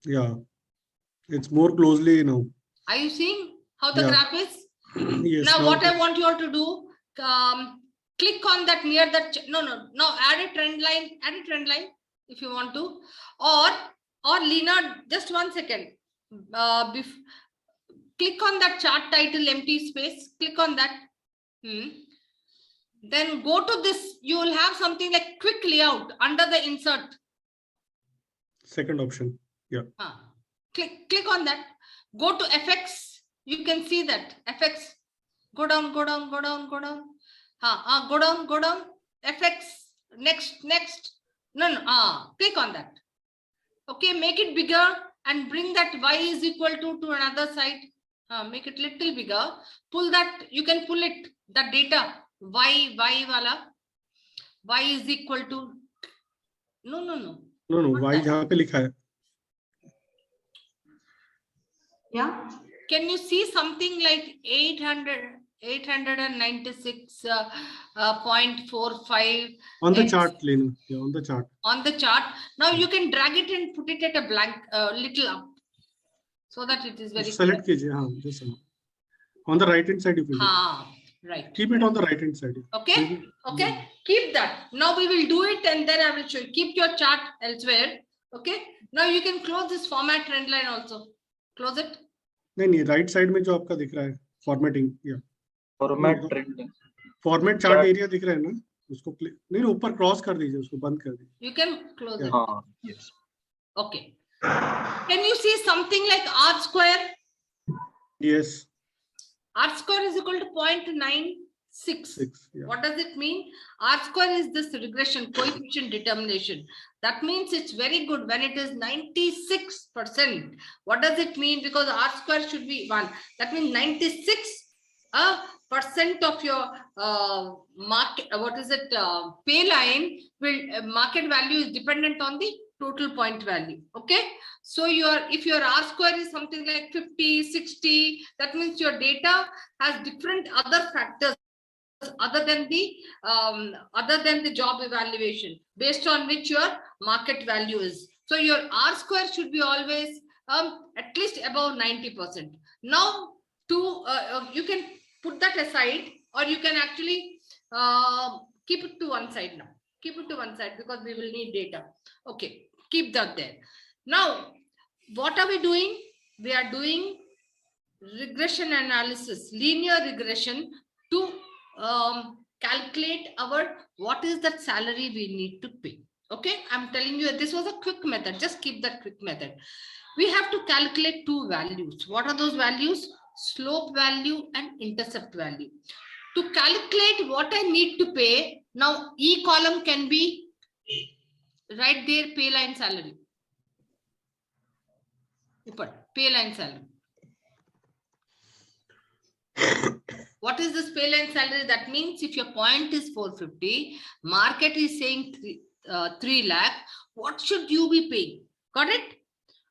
Yeah, it's more closely now. Are you seeing how the graph is? Yes. Now what I want you all to do, click on that near that. No. Add a trend line. If you want to, or Lena, just 1 second. Click on that chart title, empty space. Click on that. Then go to this. You will have something like quick layout under the insert. Second option. Yeah. Click on that. Go to FX. You can see that FX. Go down. Go down. FX. Next. No. Click on that. Okay. Make it bigger and bring that Y is equal to another side. Make it little bigger. Pull that. You can pull it. That data. Y wala. Y is equal to. No. Y जहाँ पे लिखा है. Yeah. Can you see something like 896.45 on the chart, Lena? Yeah, on the chart. On the chart. Now you can drag it and put it at a blank, little up, so that it is very. Select कीजिए, just on the right hand side. If you right. Keep it on the right hand side. Okay. Keep that. Now we will do it, and then I will show you. Keep your chart elsewhere. Okay. Now you can close this format trend line also. Close it. नहीं right side में जो आपका दिख रहा है formatting. Yeah. Format trending. Format chart area दिख रहा है ना? उसको नहीं ऊपर क्रॉस कर दीजिए, उसको बंद कर दीजिए. You can close it. Yes. Okay. Can you see something like R square? Yes. R square is equal to 0.96. Yeah. What does it mean? R square is this regression coefficient determination. That means it's very good when it is 96%. What does it mean? Because R square should be 1. That means 96% of your market, pay line will market value is dependent on the total point value. Okay. So if your R square is something like 50, 60, that means your data has different other factors other than the job evaluation based on which your market value is. So your R square should be always at least above 90%. Now you can put that aside, or you can actually keep it to one side now. Keep it to one side because we will need data. Okay, keep that there. Now what are we doing? We are doing regression analysis, linear regression to calculate our what is that salary we need to pay. Okay, I'm telling you this was a quick method. Just keep that quick method. We have to calculate two values. What are those values? Slope value and intercept value. To calculate what I need to pay, now E column can be right there, pay line salary. Pay line salary. What is this pay line salary? That means if your point is 450, market is saying 3 lakh, what should you be paying? Got it?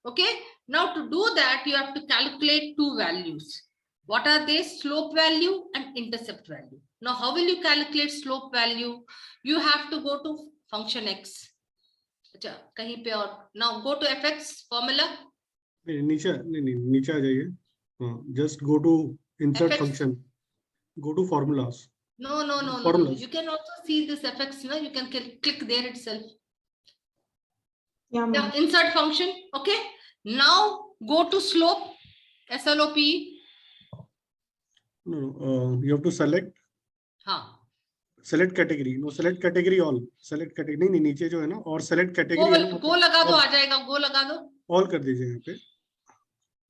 Okay. Now to do that, you have to calculate two values. What are they? Slope value and intercept value. Now, how will you calculate slope value? You have to go to function X. Now go to fx formula. नीचे आ जाइए. Just go to insert FX. function. Go to formulas. No. Formulas. You can also see this fx. You can click there itself. Yeah, ma'am. Insert function. Okay. Now go to slope. SLOP. No, you have to select. Select category. No, select category all. Select category. नहीं नीचे जो है ना और select category. Go लगा दो, आ जाएगा. Go लगा दो. All कर दीजिए यहाँ पे.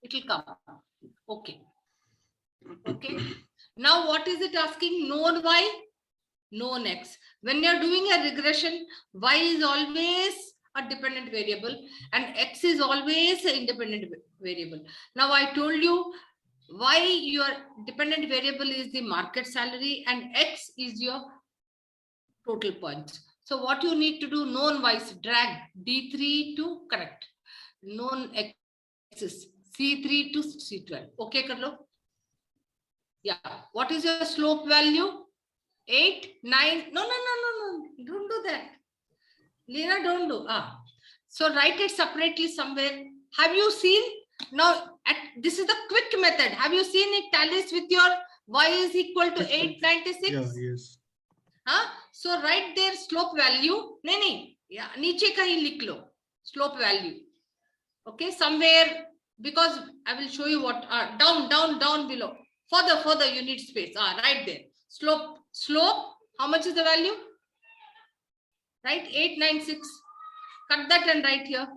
It will come. Okay. Okay. Now what is it asking? Known y, known x. When you're doing a regression, y is always a dependent variable and x is always an independent variable. Now I told you why your dependent variable is the market salary and x is your total points. So what you need to do, known y, drag D3 to correct. Known x is C3 to C12. Okay, Karlo? Yeah. What is your slope value? 8, 9. No. Don't do that. Lena, don't do. So write it separately somewhere. Have you seen? Now, this is the quick method. Have you seen it tallies with your y is equal to 896? Yeah, yes. So write there slope value. नहीं. Yeah, नीचे कहीं लिख लो. Slope value. Okay, somewhere, because I will show you what down below. Further you need space. Right there. Slope. How much is the value? Right, 896. Cut that and write here.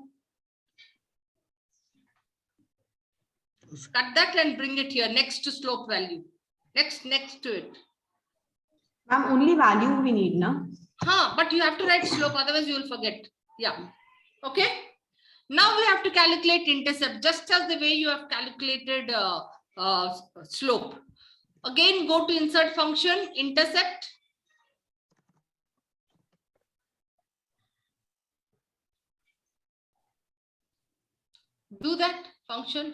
Cut that and bring it here next to slope value. Next to it. Ma'am, only value we need, na? But you have to write slope, otherwise you will forget. Yeah. Okay. Now we have to calculate intercept, just as the way you have calculated slope. Again, go to insert function, intercept. Do that function,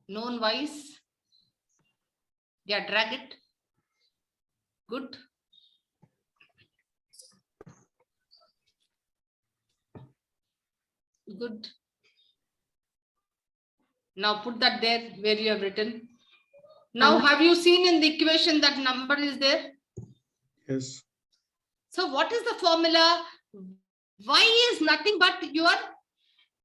known wise. Yeah, drag it. Good. Good. Now put that there where you have written. Now, have you seen in the equation that number is there? Yes. So what is the formula? Y is nothing but you are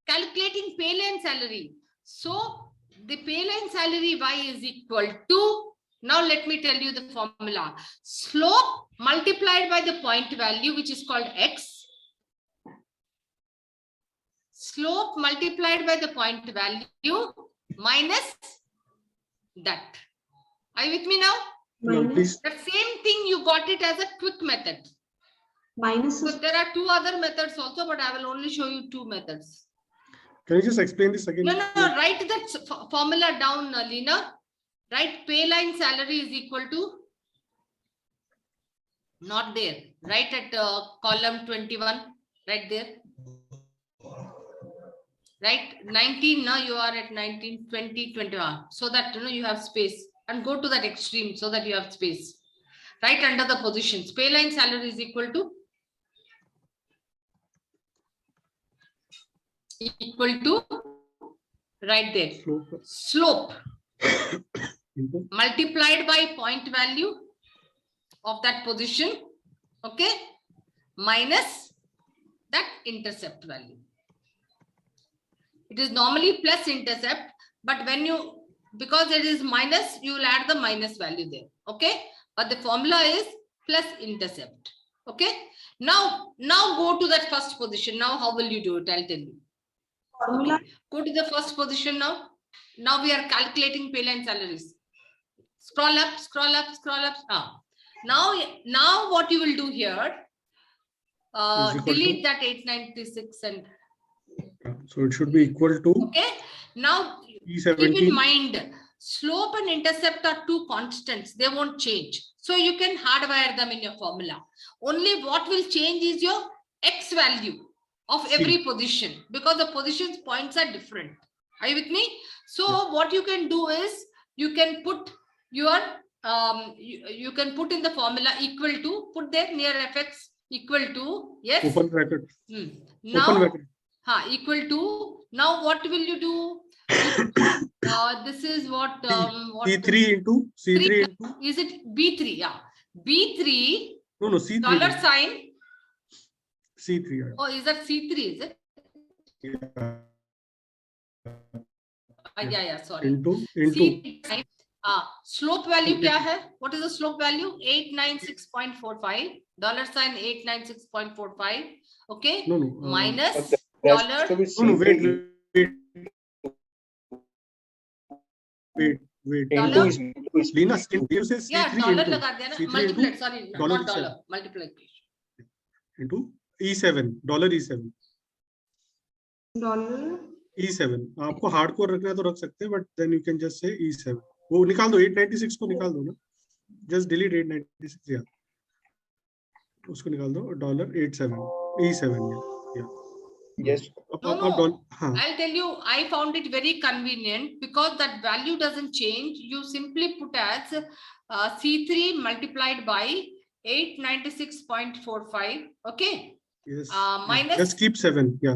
calculating pay line salary. So the pay line salary y is equal to, now let me tell you the formula. Slope multiplied by the point value, which is called x. Slope multiplied by the point value minus that. Are you with me now? Minus. The same thing you got it as a quick method. Minus. So there are two other methods also, but I will only show you two methods. Can you just explain this again? No. Write that formula down, Lena. Write pay line salary is equal to, not there. Write at column 21, right there. Right, 19, now you are at 19, 20, 21. So that you have space. And go to that extreme so that you have space. Right under the positions. Pay line salary is equal to right there. Slope. into multiplied by point value of that position, okay, minus that intercept value. It is normally plus intercept, but when you, because it is minus, you will add the minus value there, okay? But the formula is plus intercept, okay? Now go to that first position. Now how will you do it? I'll tell you. Formula. Okay. Go to the first position now. Now we are calculating pay line salaries. Scroll up, scroll up, scroll up. Now what you will do here, Is equal delete to- that 896 and so it should be equal to okay. Now keep E17. in mind, slope and intercept are two constants. They won't change. So you can hardwire them in your formula. Only what will change is your X value of every position, because the positions points are different. Are you with me? So what you can do is you can put your you can put in the formula equal to, put there near fx equal to, yes. Open bracket. Now Open bracket. equal to, now what will you do? This is what C3 into C3 into is it B3? Yeah, B3 no C3 dollar sign. C3. Oh, is that C3? Is it? Yeah. Yeah. Sorry. Into C3 sign. Slope value क्या है? What is the slope value? 896.45. Dollar sign 896.45. Okay. No. Minus That's dollar. to be No, C3 wait. Dollar? into is Lina, you say C3 Yeah, dollar into लगा दिया ना. C3 Multiplied. into Sorry, dollar not dollar. Multiplied. into E7 dollar E7 $. E7 आपको hardcore रखना है तो रख सकते हैं, but then you can just say E7. वो निकाल दो 896 को निकाल दो ना, जस्ट डिलीट 896 या उसको निकाल दो $87 E7 या yes. No. हाँ I'll tell you, I found it very convenient because that value doesn't change. You simply put as C3 multiplied by 896.45. Okay. yes Minus- just keep 7 say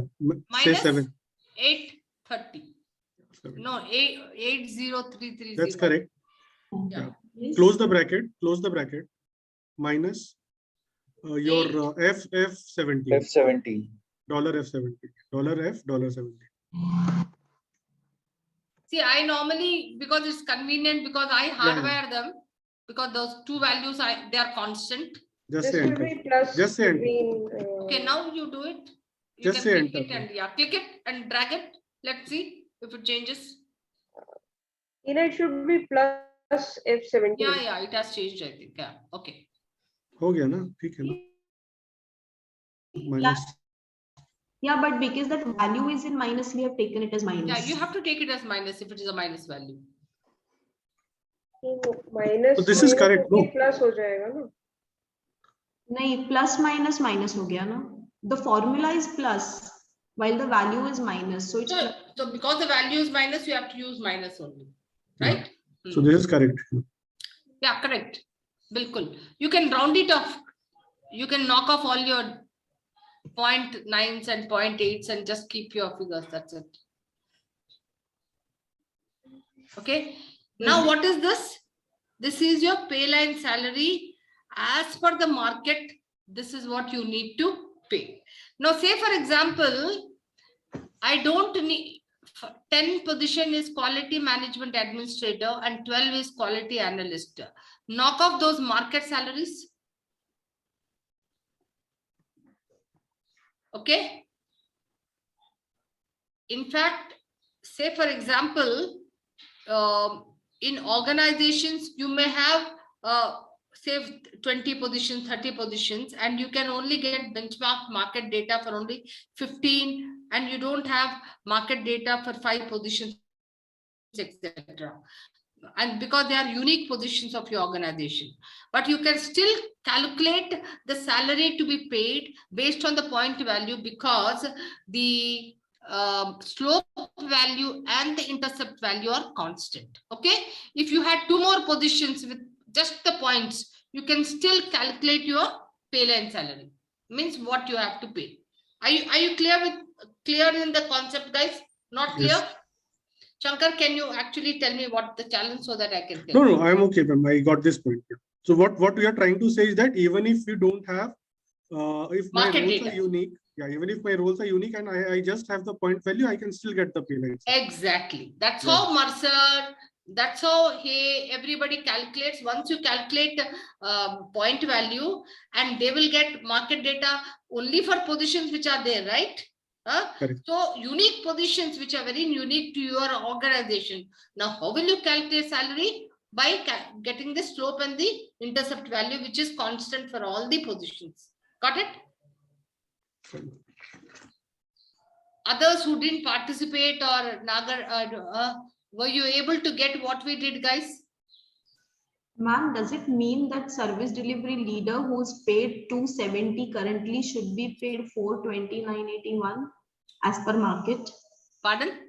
Minus 7 830. 7. No, 80330. That's correct. Yeah. Yes. Close the bracket minus your F17 F17. $F17. See, I normally, because it's convenient, because I hardwire them, because those two values they are constant. Just This say will enter. be plus Just say enter. between. Okay, now you do it. You Just can say click enter. it and click it and drag it. Let's see if it changes. It should be plus F17. Yeah, it has changed, I think. Yeah, okay. हो गया ना, ठीक है ना, minus Yeah, but because that value is in minus, we have taken it as minus. Yeah, you have to take it as minus if it is a minus value. Minus. So this is correct, no? Plus हो जाएगा ना. नहीं, plus minus minus हो गया ना. The formula is plus while the value is minus. So it's So because the value is minus, you have to use minus only, right? so this is correct. Yeah, correct. Bilkul. You can round it off. You can knock off all your 0.9s and 0.8s and just keep your figures. That's it. Okay. Now what is this? This is your pay line salary. As per the market, this is what you need to pay. Now say for example, I don't need 10 position is quality management administrator and 12 is quality analyst. Knock off those market salaries. Okay. In fact, say for example, in organizations, you may have say 20 positions, 30 positions, and you can only get benchmark market data for only 15, and you don't have market data for 5 positions, etc. And because they are unique positions of your organization, but you can still calculate the salary to be paid based on the point value, because the slope value and the intercept value are constant. Okay, if you had 2 more positions with just the points, you can still calculate your pay line salary, means what you have to pay. Are you clear in the concept, guys? Not clear? Yes. Shankar, can you actually tell me what the challenge so that I can tell? No, I'm okay, ma'am. I got this point. Yeah. So what we are trying to say is that even if you don't have, if my Market roles data. are unique, yeah, even if my roles are unique and I just have the point value, I can still get the pay lines. Exactly. That's Yeah. how Mercer, that's how everybody calculates. Once you calculate point value, and they will get market data only for positions which are there, right? Correct. So unique positions which are very unique to your organization. Now, how will you calculate salary? By getting the slope and the intercept value, which is constant for all the positions. Got it? Others who didn't participate or Nagar, were you able to get what we did, guys? Ma'am, does it mean that service delivery leader who's paid 270 currently should be paid 429.81 as per market? Pardon?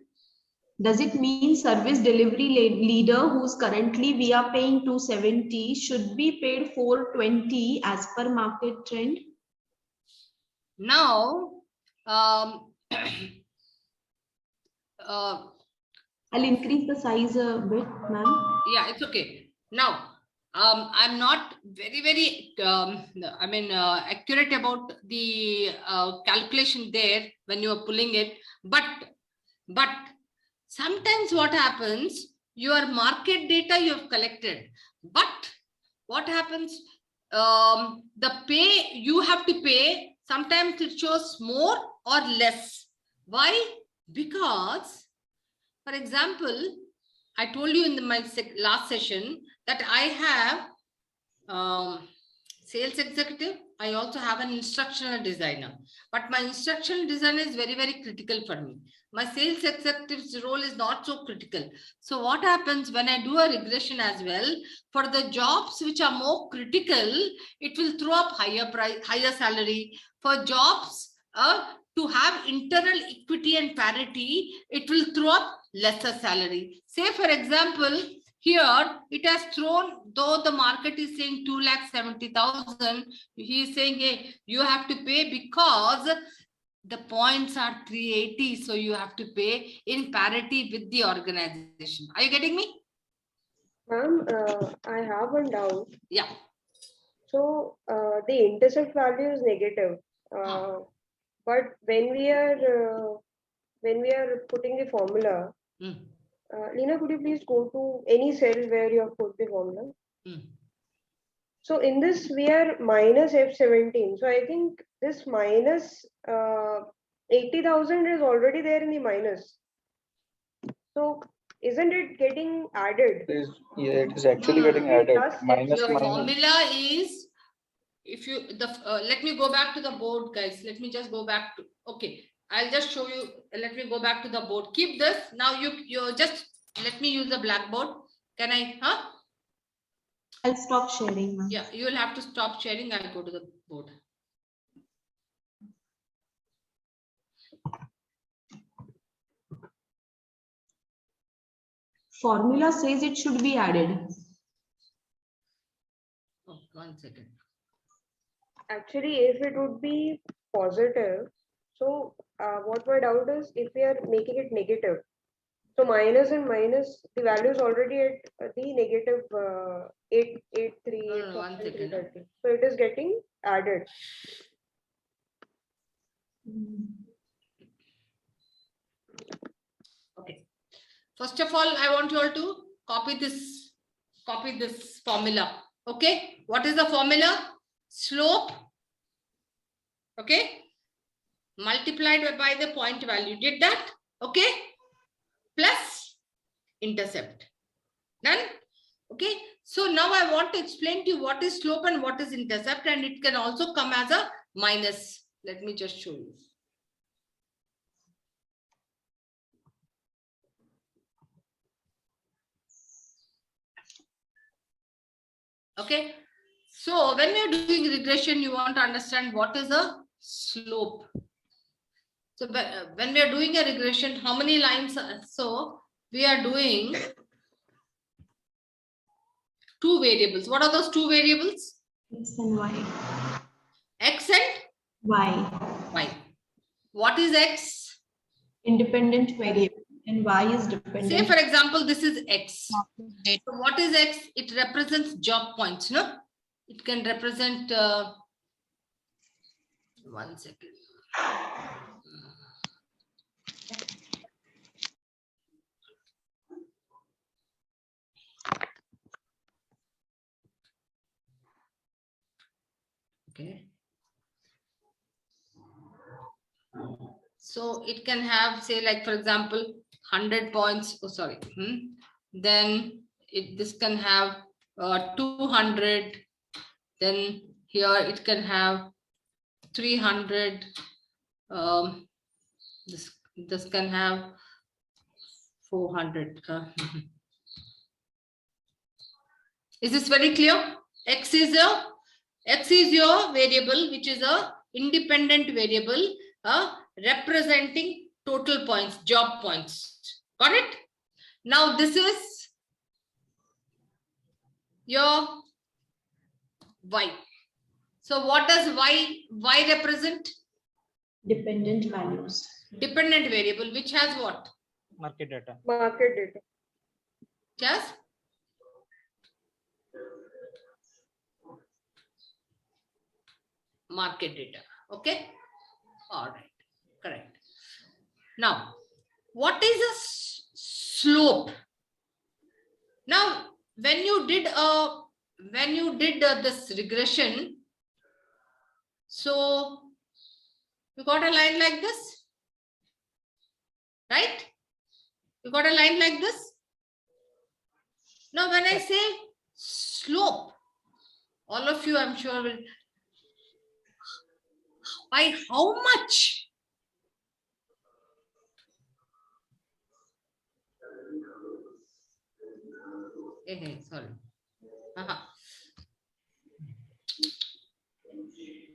Does it mean service delivery leader who's currently we are paying 270 should be paid 420 as per market trend? Now, I'll increase the size a bit, ma'am. yeah, it's okay. Now, I'm not very, accurate about the calculation there when you are pulling it, but sometimes what happens, your market data you have collected, but what happens, the pay you have to pay, sometimes it shows more or less. Why? Because, for example, I told you in my last session that I have sales executive. I also have an instructional designer, but my instructional designer is very critical for me. My sales executive's role is not so critical. So what happens when I do a regression as well, for the jobs which are more critical, it will throw up higher price, higher salary. For jobs to have internal equity and parity, it will throw up lesser salary. Say for example, here it has thrown, though the market is saying 2,70,000, he is saying, hey, you have to pay because the points are 380, so you have to pay in parity with the organization. Are you getting me? Ma'am, I have one doubt. Yeah. So the intercept value is negative, but when we are putting the formula, Lina, could you please go to any cell where you have put the formula? So in this we are minus F17. So I think this minus 80,000 is already there in the minus. So isn't it getting added? Yeah, it is actually getting added. Minus Your minus. formula is, if you let me go back to the board, guys. Let me just go back to, okay, I'll just show you. Let me go back to the board. Keep this. Now you just let me use the blackboard. Can I? I'll stop sharing. Yeah, you will have to stop sharing. I'll go to the board. Formula says it should be added. Oh, 1 second. Actually, if it would be positive, so what my doubt is if we are making it negative. So minus and minus, the value is already at the negative 883. No, 1 second. So it is getting added. Okay. First of all, I want you all to copy this formula. Okay. What is the formula? Slope. Okay. Multiplied by the point value. Did that? Okay. Plus intercept. Done? Okay. So now I want to explain to you what is slope and what is intercept, and it can also come as a minus. Let me just show you. Okay. So when we are doing regression, you want to understand what is a slope. So when we are doing a regression, how many lines? So we are doing 2 variables. What are those 2 variables? X and Y. X and Y. Y. What is X? Independent variable. And Y is dependent. Say, for example, this is X. Data. So what is X? It represents job points, no? It can represent, 1 second. Okay. So it can have, say, like, for example, 100 points. Oh, sorry. Then this can have 200. Then here it can have 300. This can have 400. Is this very clear? X is your variable, which is a independent variable representing total points, job points. Got it? Now this is your Y. So what does Y represent? Dependent values. Dependent variable, which has what? Market data. Market data. Yes. Market data. Okay. All right. Correct. Now, what is a slope? Now, when you did this regression, so you got a line like this, right? You got a line like this. Now, when I say slope, all of you, I'm sure, will. By how much? Sorry.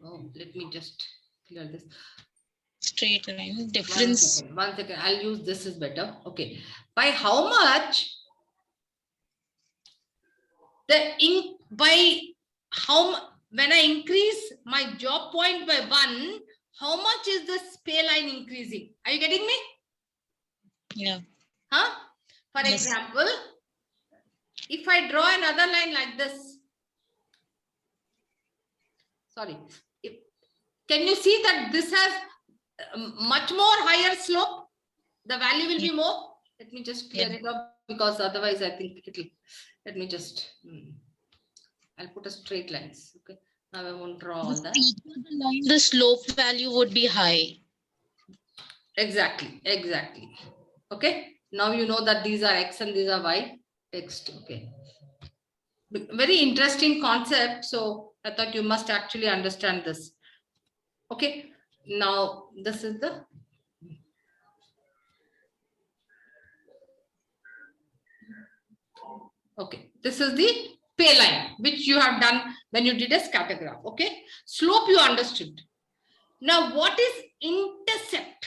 Oh, let me just clear this. Straight line difference. One second. I'll use this is better. Okay. By how much? When I increase my job point by 1, how much is this pay line increasing? Are you getting me? Yeah. Huh? For Yes. example, if I draw another line like this, sorry, can you see that this has much more higher slope? The value will be more. Let me just clear it up, because otherwise I think it'll, let me just, I'll put a straight lines. Okay. Now I won't draw all that. The slope value would be high. Exactly. Okay. Now you know that these are X and these are Y. Text. Okay. Very interesting concept. So I thought you must actually understand this. Okay. Now this is the. Okay. This is the pay line, which you have done when you did a scatter graph. Okay. Slope you understood. Now what is intercept?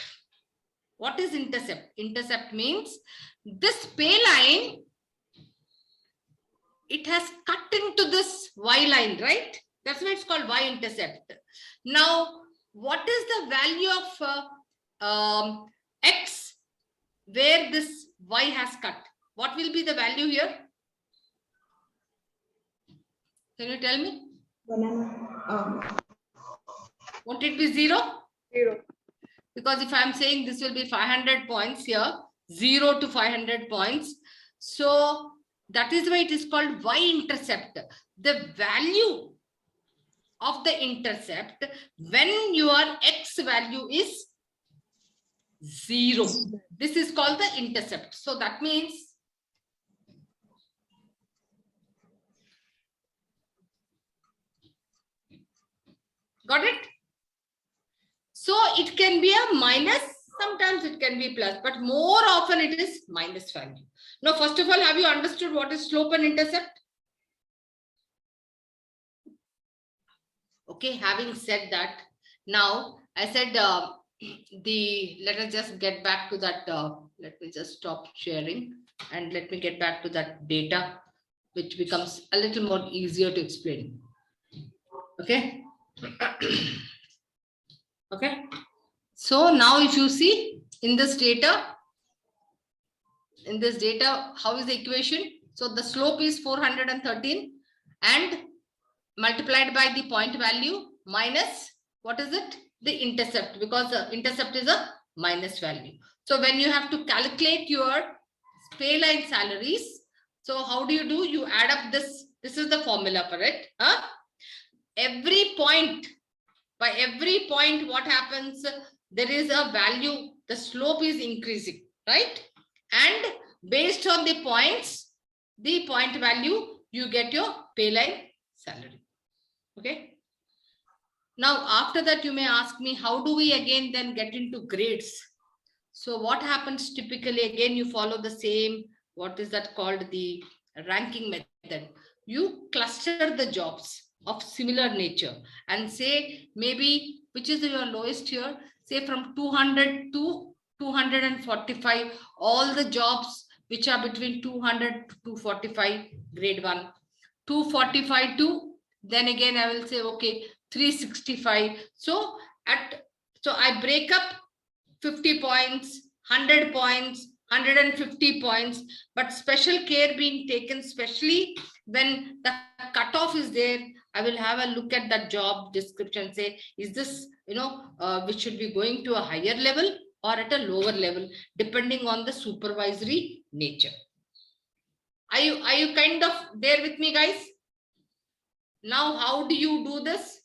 What is intercept? Intercept means this pay line, it has cut into this Y line, right? That's why it's called Y-intercept. Now, what is the value of X where this Y has cut? What will be the value here? Can you tell me? Won't it be 0? 0. Because if I'm saying this will be 500 points here, 0 to 500 points. So that is why it is called Y-intercept. The value of the intercept when your X value is 0. This is called the intercept. So that means got it? So it can be a minus, sometimes it can be plus, but more often it is minus value. Now, first of all, have you understood what is slope and intercept? Okay, having said that, now I said let us just get back to that. Let me just stop sharing and let me get back to that data, which becomes a little more easier to explain. Okay. Okay. So now if you see in this data, in this data, how is the equation? So the slope is 413 and multiplied by the point value minus, what is it? The intercept, because the intercept is a minus value. So when you have to calculate your pay line salaries, so how do? You add up this. This is the formula for it. Every point, by every point, what happens? There is a value, the slope is increasing, right? And based on the points, the point value, you get your pay line salary. Okay. Now, after that, you may ask me, how do we again then get into grades? So what happens typically, again, you follow the same, what is that called, the ranking method. You cluster the jobs of similar nature and say maybe which is your lowest here, say from 200 to 245, all the jobs which are between 200 to 245, grade 1, 245 to, then again I will say, okay, 365. So I break up 50 points, 100 points, 150 points, but special care being taken, especially when the cutoff is there. I will have a look at that job description, say, is this, which should be going to a higher level or at a lower level, depending on the supervisory nature. Are you kind of there with me, guys? Now, how do you do this?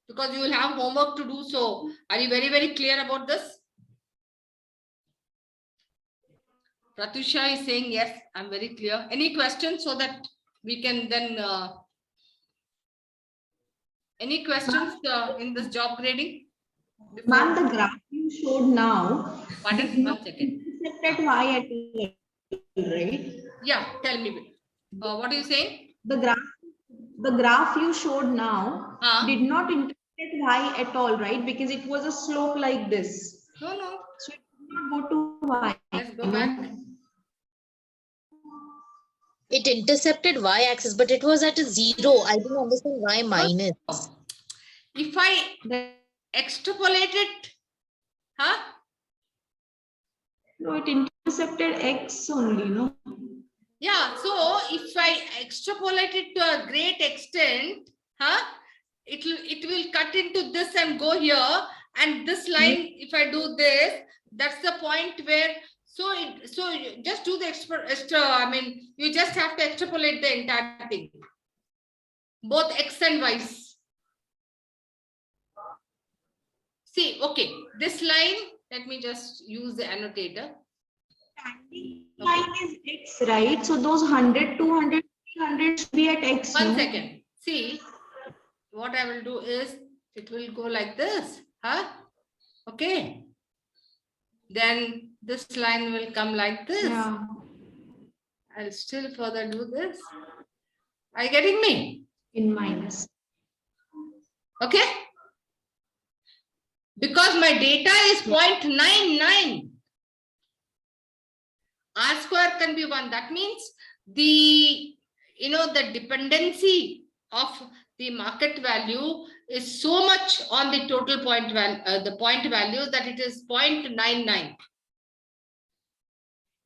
Because you will have homework to do. So are you very, very clear about this? Pratusha is saying, yes, I'm very clear. Any questions so that we can then, any questions in this job grading? Ma'am, the graph you showed now. Pardon, 1 second. Intercepted y at L, right? Yeah, tell me. What are you saying? The graph you showed now did not intercept y at all, right? Because it was a slope like this. No. So it did not go to y. Let's go back. It intercepted y-axis, but it was at a 0. I don't understand why minus. If I extrapolate it, No, it intercepted x only, no? Yeah, so if I extrapolate it to a great extent, it will cut into this and go here, and this line, if I do this, that's the point where, so you just do the you just have to extrapolate the entire thing, both x and y's. See, okay, this line, let me just use the annotator. Standing line is x, right? So those 100, 200, 300 should be at x. 1 second. See, what I will do is, it will go like this. Okay. Then this line will come like this. Yeah. I'll still further do this. Are you getting me? In minus. Okay. Because my data is 0.99. R square can be 1. That means the dependency of the market value is so much on the total point value, the point values, that it is 0.99.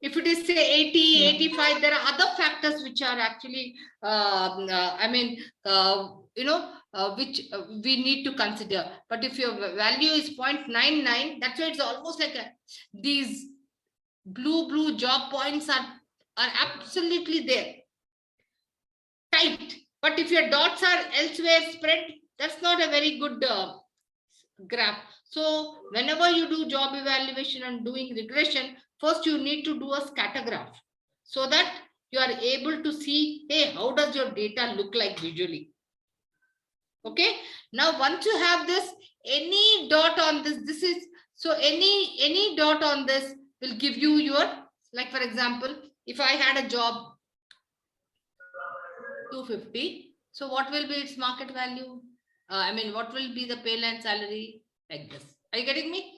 If it is say 80, 85, there are other factors which are actually, which we need to consider. But if your value is 0.99, that's why it's almost like these blue job points are absolutely there, tight. But if your dots are elsewhere spread, that's not a very good graph. So whenever you do job evaluation and doing regression, first you need to do a scatter graph so that you are able to see, hey, how does your data look like visually? Okay. Now, once you have this, any dot on this is, so any dot on this will give you your, like for example, if I had a job 250, so what will be its market value? What will be the pay line salary? Like this. Are you getting me?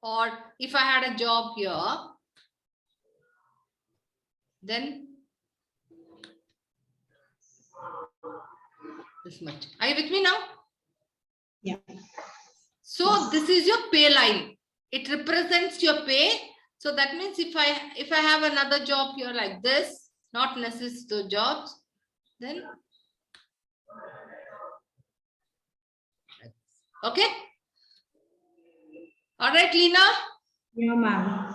Or if I had a job here, then this much. Are you with me now? Yeah. So this is your pay line. It represents your pay So that means if I have another job here like this, not necessarily the jobs, then okay. All right, Lena. Yeah, ma'am.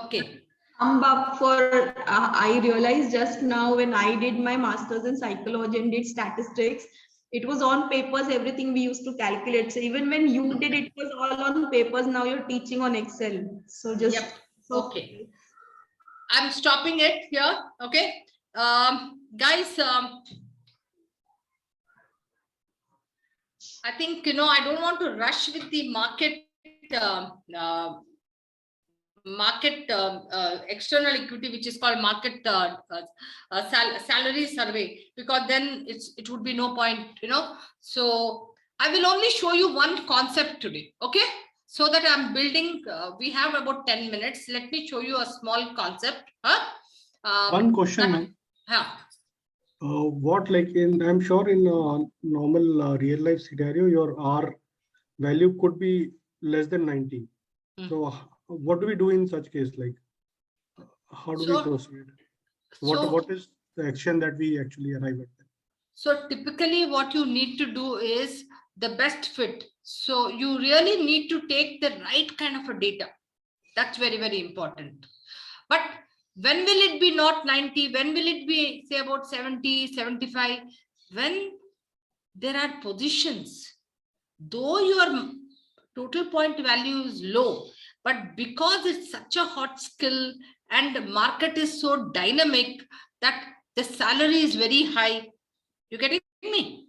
Okay. I realized just now when I did my master's in psychology and did statistics, it was on papers, everything we used to calculate. So even when you did it was all on papers, now you're teaching on Excel. So just Yep. Okay. I'm stopping it here. Okay. Guys, I think, I don't want to rush with the market external equity, which is called market salary survey, because then it would be no point, So I will only show you one concept today, okay? So that I'm building, we have about 10 minutes. Let me show you a small concept. One question, ma'am. What, like I'm sure in a normal real life scenario, your R value could be less than 90. So what do we do in such case? Like, how do we proceed? What is the action that we actually arrive at? So typically what you need to do is the best fit. So you really need to take the right kind of a data. That's very, very important. But when will it be not 90? When will it be, say, about 70, 75? When there are positions, though your total point value is low, but because it's such a hot skill and the market is so dynamic that the salary is very high. You getting me?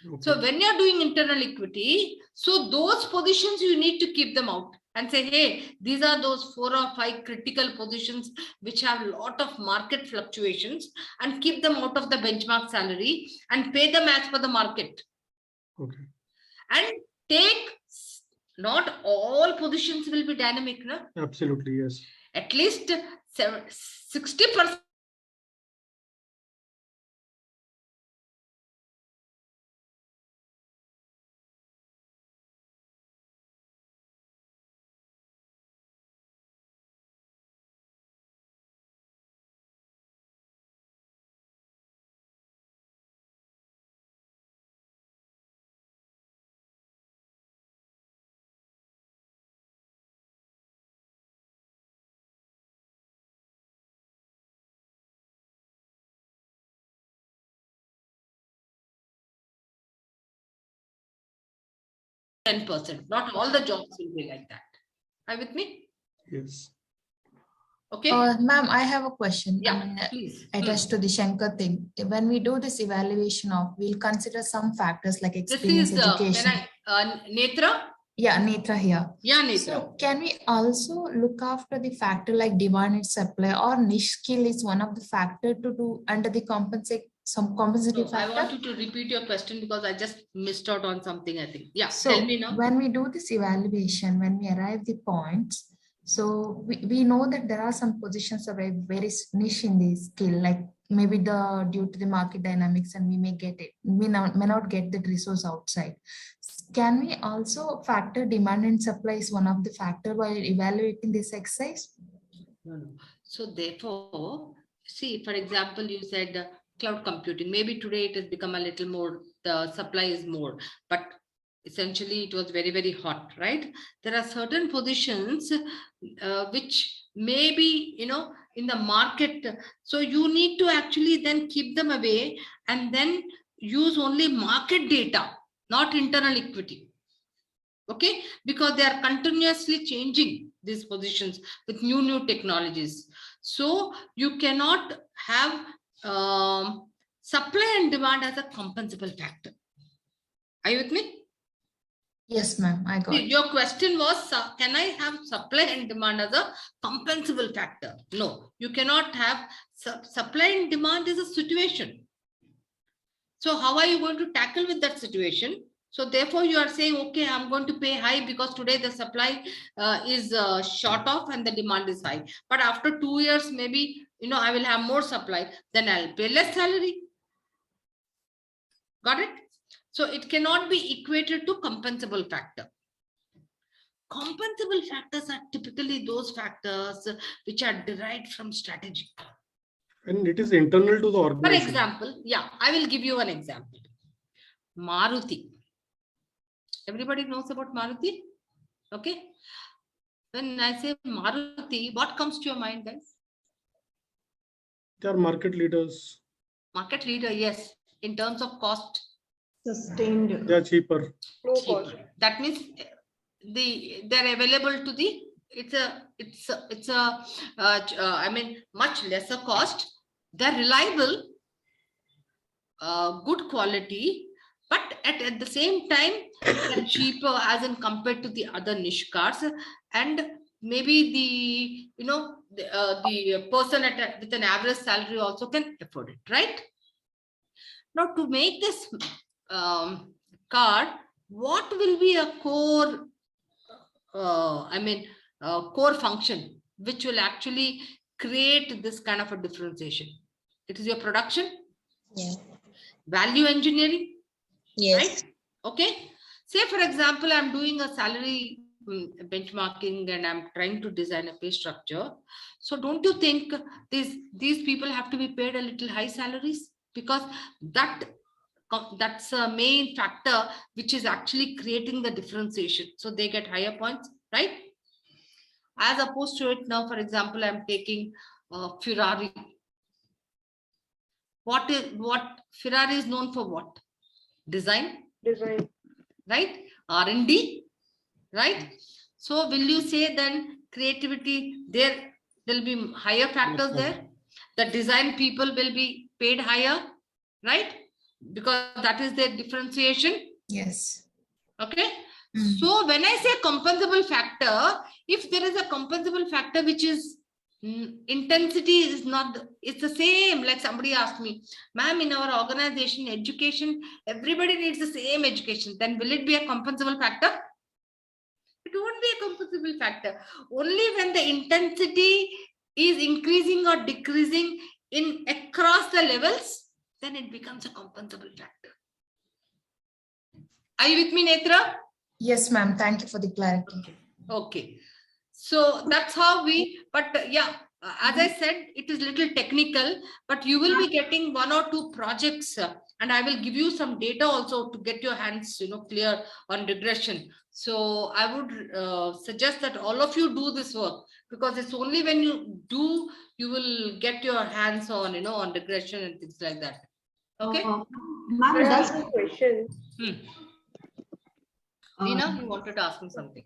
Okay. So when you're doing internal equity, so those positions you need to keep them out and say, hey, these are those 4 or 5 critical positions which have a lot of market fluctuations, and keep them out of the benchmark salary and pay them as per the market. Okay. And take, not all positions will be dynamic, no? Absolutely, yes. At least 60%. Not all the jobs will be like that. Are you with me? Yes. Okay. Ma'am, I have a question. Yeah, please. Attached to the Shankar thing. When we do this evaluation of, we'll consider some factors like experience, education. Netra? Yeah, Netra here. Yeah, Netra. So can we also look after the factor like demand and supply, or niche skill is one of the factor to do under the compensative factor? I want you to repeat your question because I just missed out on something, I think. Yeah, so tell me now. When we do this evaluation, when we arrive the points, so we know that there are some positions that are very niche in the skill, like maybe due to the market dynamics, and we may not get the resource outside. Can we also factor demand and supply is one of the factor while evaluating this exercise? No. So therefore, see, for example, you said cloud computing. Maybe today it has become a little more, the supply is more, but essentially it was very, very hot, right? There are certain positions which may be, in the market. So you need to actually then keep them away and then use only market data, not internal equity. Okay, because they are continuously changing these positions with new technologies. So you cannot have supply and demand as a compensable factor. Are you with me? Yes, ma'am, I got it. Your question was, can I have supply and demand as a compensable factor? No, you cannot have. Supply and demand is a situation. So how are you going to tackle with that situation? So therefore you are saying, okay, I'm going to pay high because today the supply is short of and the demand is high. But after 2 years, maybe, I will have more supply, then I'll pay less salary. Got it? So it cannot be equated to compensable factor. Compensable factors are typically those factors which are derived from strategy. And it is internal to the For organization. example, yeah, I will give you an example. Maruti. Everybody knows about Maruti? Okay. When I say Maruti, what comes to your mind, guys? They are market leaders. Market leader, yes. In terms of cost, Sustained. They are cheaper. Low cheaper. cost. That means they're available to the, I mean, much lesser cost. They're reliable, good quality, but at the same time, they're cheaper as in compared to the other niche cars. And maybe the person with an average salary also can afford it, right? Now, to make this car, what will be a core, core function, which will actually create this kind of a differentiation? It is your production, Yeah. value engineering, Yes. right? Okay. Say, for example, I'm doing a salary benchmarking and I'm trying to design a pay structure. So don't you think these people have to be paid a little high salaries? Because that's a main factor which is actually creating the differentiation. So they get higher points, right? As opposed to it now, for example, I'm taking Ferrari. What Ferrari is known for? What? Design, right? R&D, right? So will you say then creativity, there'll be higher factors there? The design people will be paid higher, right? Because that is their differentiation. Yes. Okay. So when I say compensable factor, if there is a compensable factor which is intensity is not, it's the same. Like somebody asked me, ma'am, in our organization, education, everybody needs the same education. Then will it be a compensable factor? It won't be a compensable factor. Only when the intensity is increasing or decreasing in across the levels, then it becomes a compensable factor. Are you with me, Netra? Yes, ma'am. Thank you for the clarity. Okay. So that's how but yeah, as I said, it is little technical, but you will be getting 1 or 2 projects and I will give you some data also to get your hands, clear on regression. So I would suggest that all of you do this work, because it's only when you do, you will get your hands on, on regression and things like that. Okay. Ma'am, I does have a question. Lina, you wanted to ask me something.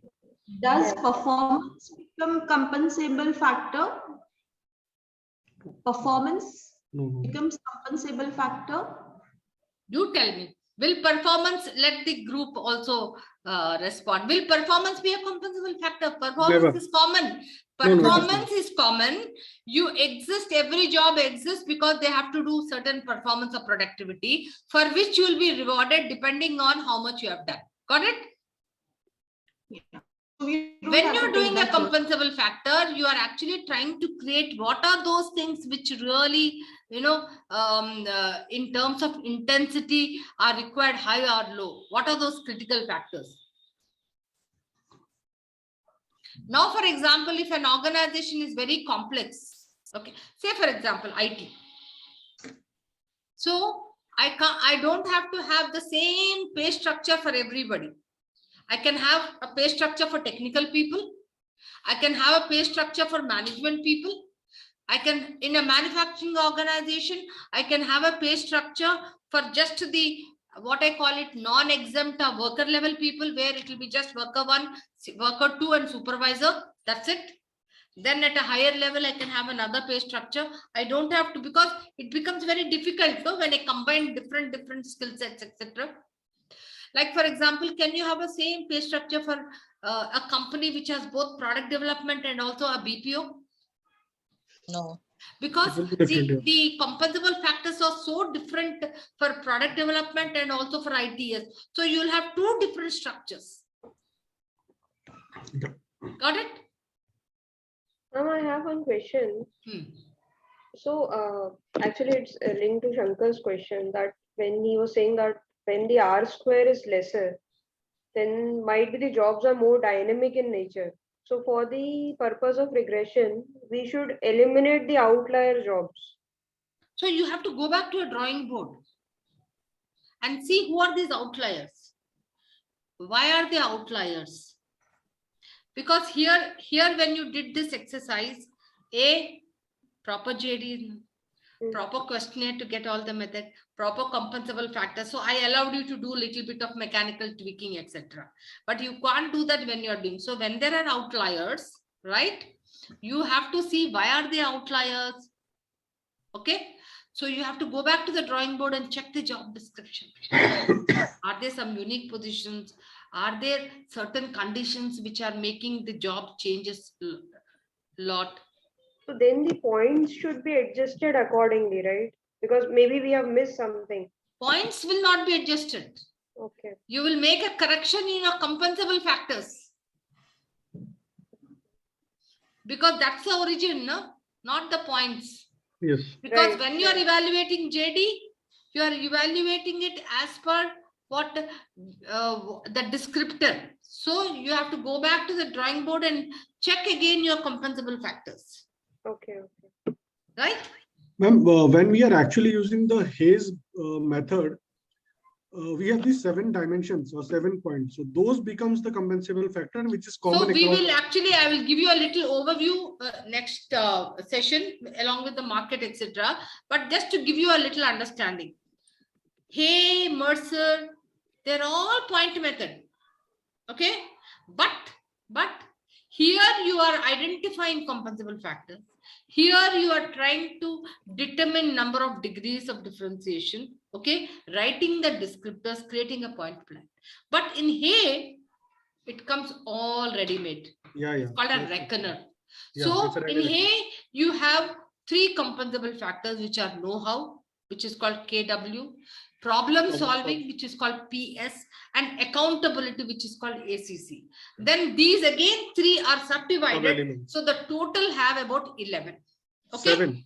Does performance become compensable factor? Performance becomes compensable factor? You tell me. Will performance, let the group also respond. Will performance be a compensable factor? Performance is common. Performance is common. You exist, every job exists because they have to do certain performance or productivity for which you will be rewarded depending on how much you have done. Got it? Yeah. When you're doing a compensable factor, you are actually trying to create what are those things which really, in terms of intensity are required high or low. What are those critical factors? Now, for example, if an organization is very complex, okay, say for example, IT. So I don't have to have the same pay structure for everybody. I can have a pay structure for technical people. I can have a pay structure for management people. I can, in a manufacturing organization, I can have a pay structure for just the, what I call it, non-exempt or worker level people, where it will be just worker 1, worker 2 and supervisor. That's it. Then at a higher level, I can have another pay structure. I don't have to, because it becomes very difficult when I combine different skill sets, etc. Like, for example, can you have a same pay structure for a company which has both product development and also a BPO? No. Because the compensable factors are so different for product development and also for ITS. So you'll have 2 different structures. Got it? I have one question. So actually it's linked to Shankar's question, that when he was saying that when the R square is lesser, then might be the jobs are more dynamic in nature. So for the purpose of regression, we should eliminate the outlier jobs. So you have to go back to a drawing board and see who are these outliers. Why are they outliers? Because here when you did this exercise, proper JD, proper questionnaire to get all the method, proper compensable factors. So I allowed you to do a little bit of mechanical tweaking, etc. But you can't do that when you're doing. So when there are outliers, right, you have to see why are they outliers. Okay. So you have to go back to the drawing board and check the job description. Are there some unique positions? Are there certain conditions which are making the job changes a lot? So then the points should be adjusted accordingly, right? Because maybe we have missed something. Points will not be adjusted. Okay. You will make a correction in your compensable factors. Because that's the origin, no? Not the points. Yes. Because Right. when you are evaluating JD, you are evaluating it as per what the descriptor. So you have to go back to the drawing board and check again your compensable factors. Okay. Right? Ma'am, when we are actually using the Hayes method, we have these 7 dimensions or 7 points. So those becomes the compensable factor, which is common. So we across- will actually, I will give you a little overview next session along with the market, etc. But just to give you a little understanding. Hey, Mercer, they're all point method. Okay. But here you are identifying compensable factors. Here you are trying to determine number of degrees of differentiation. Okay. Writing the descriptors, creating a point plan. But in Hay, it comes all ready-made. Yeah. It's called a reckoner. Yeah, So it's a in reckoner. Hay, you have 3 compensable factors, which are know-how, which is called KW, problem solving, which is called PS, and accountability, which is called ACC. Then these again 3 are subdivided. elements. So the total have about 11. Okay. 7.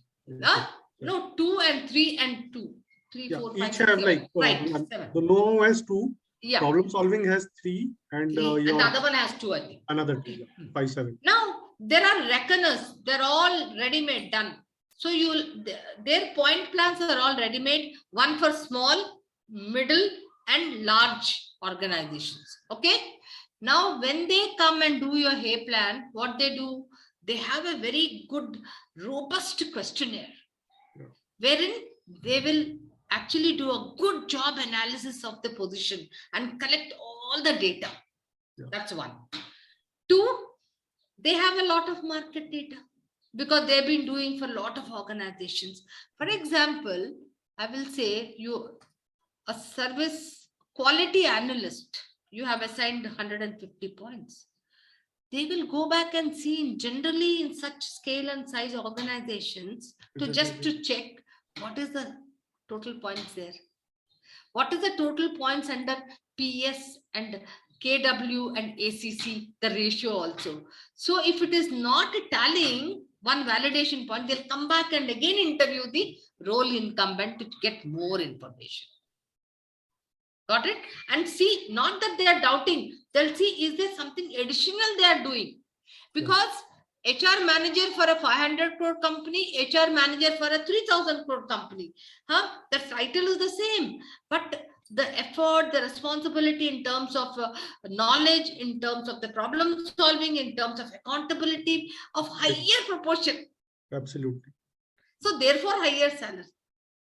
No, 2 and 3 and 2. 3, Yeah, 4, 5, each 6, have 7. like Right, the 7. know has 2, Yeah. problem solving has 3, and 3. your And the other one has 2, I think. another 2, 5, 7. Now there are reckoners, they're all ready-made, done. So their point plans are all ready-made, one for small, middle, and large organizations. Okay. Now when they come and do your Hay plan, what they do, they have a very good, robust questionnaire, wherein they will actually do a good job analysis of the position and collect all the data. That's 1. 2, they have a lot of market data because they've been doing for a lot of organizations. For example, I will say a service quality analyst, you have assigned 150 points. They will go back and see generally in such scale and size organizations to check what is the total points there. What is the total points under PS and KW and ACC, the ratio also. So if it is not tallying one validation point, they'll come back and again interview the role incumbent to get more information. Got it? And see, not that they are doubting, they'll see, is there something additional they are doing? Because HR manager for a 500 crore company, HR manager for a 3,000 crore company, the title is the same, but the effort, the responsibility in terms of knowledge, in terms of the problem solving, in terms of accountability of higher proportion. Absolutely. So therefore higher salary.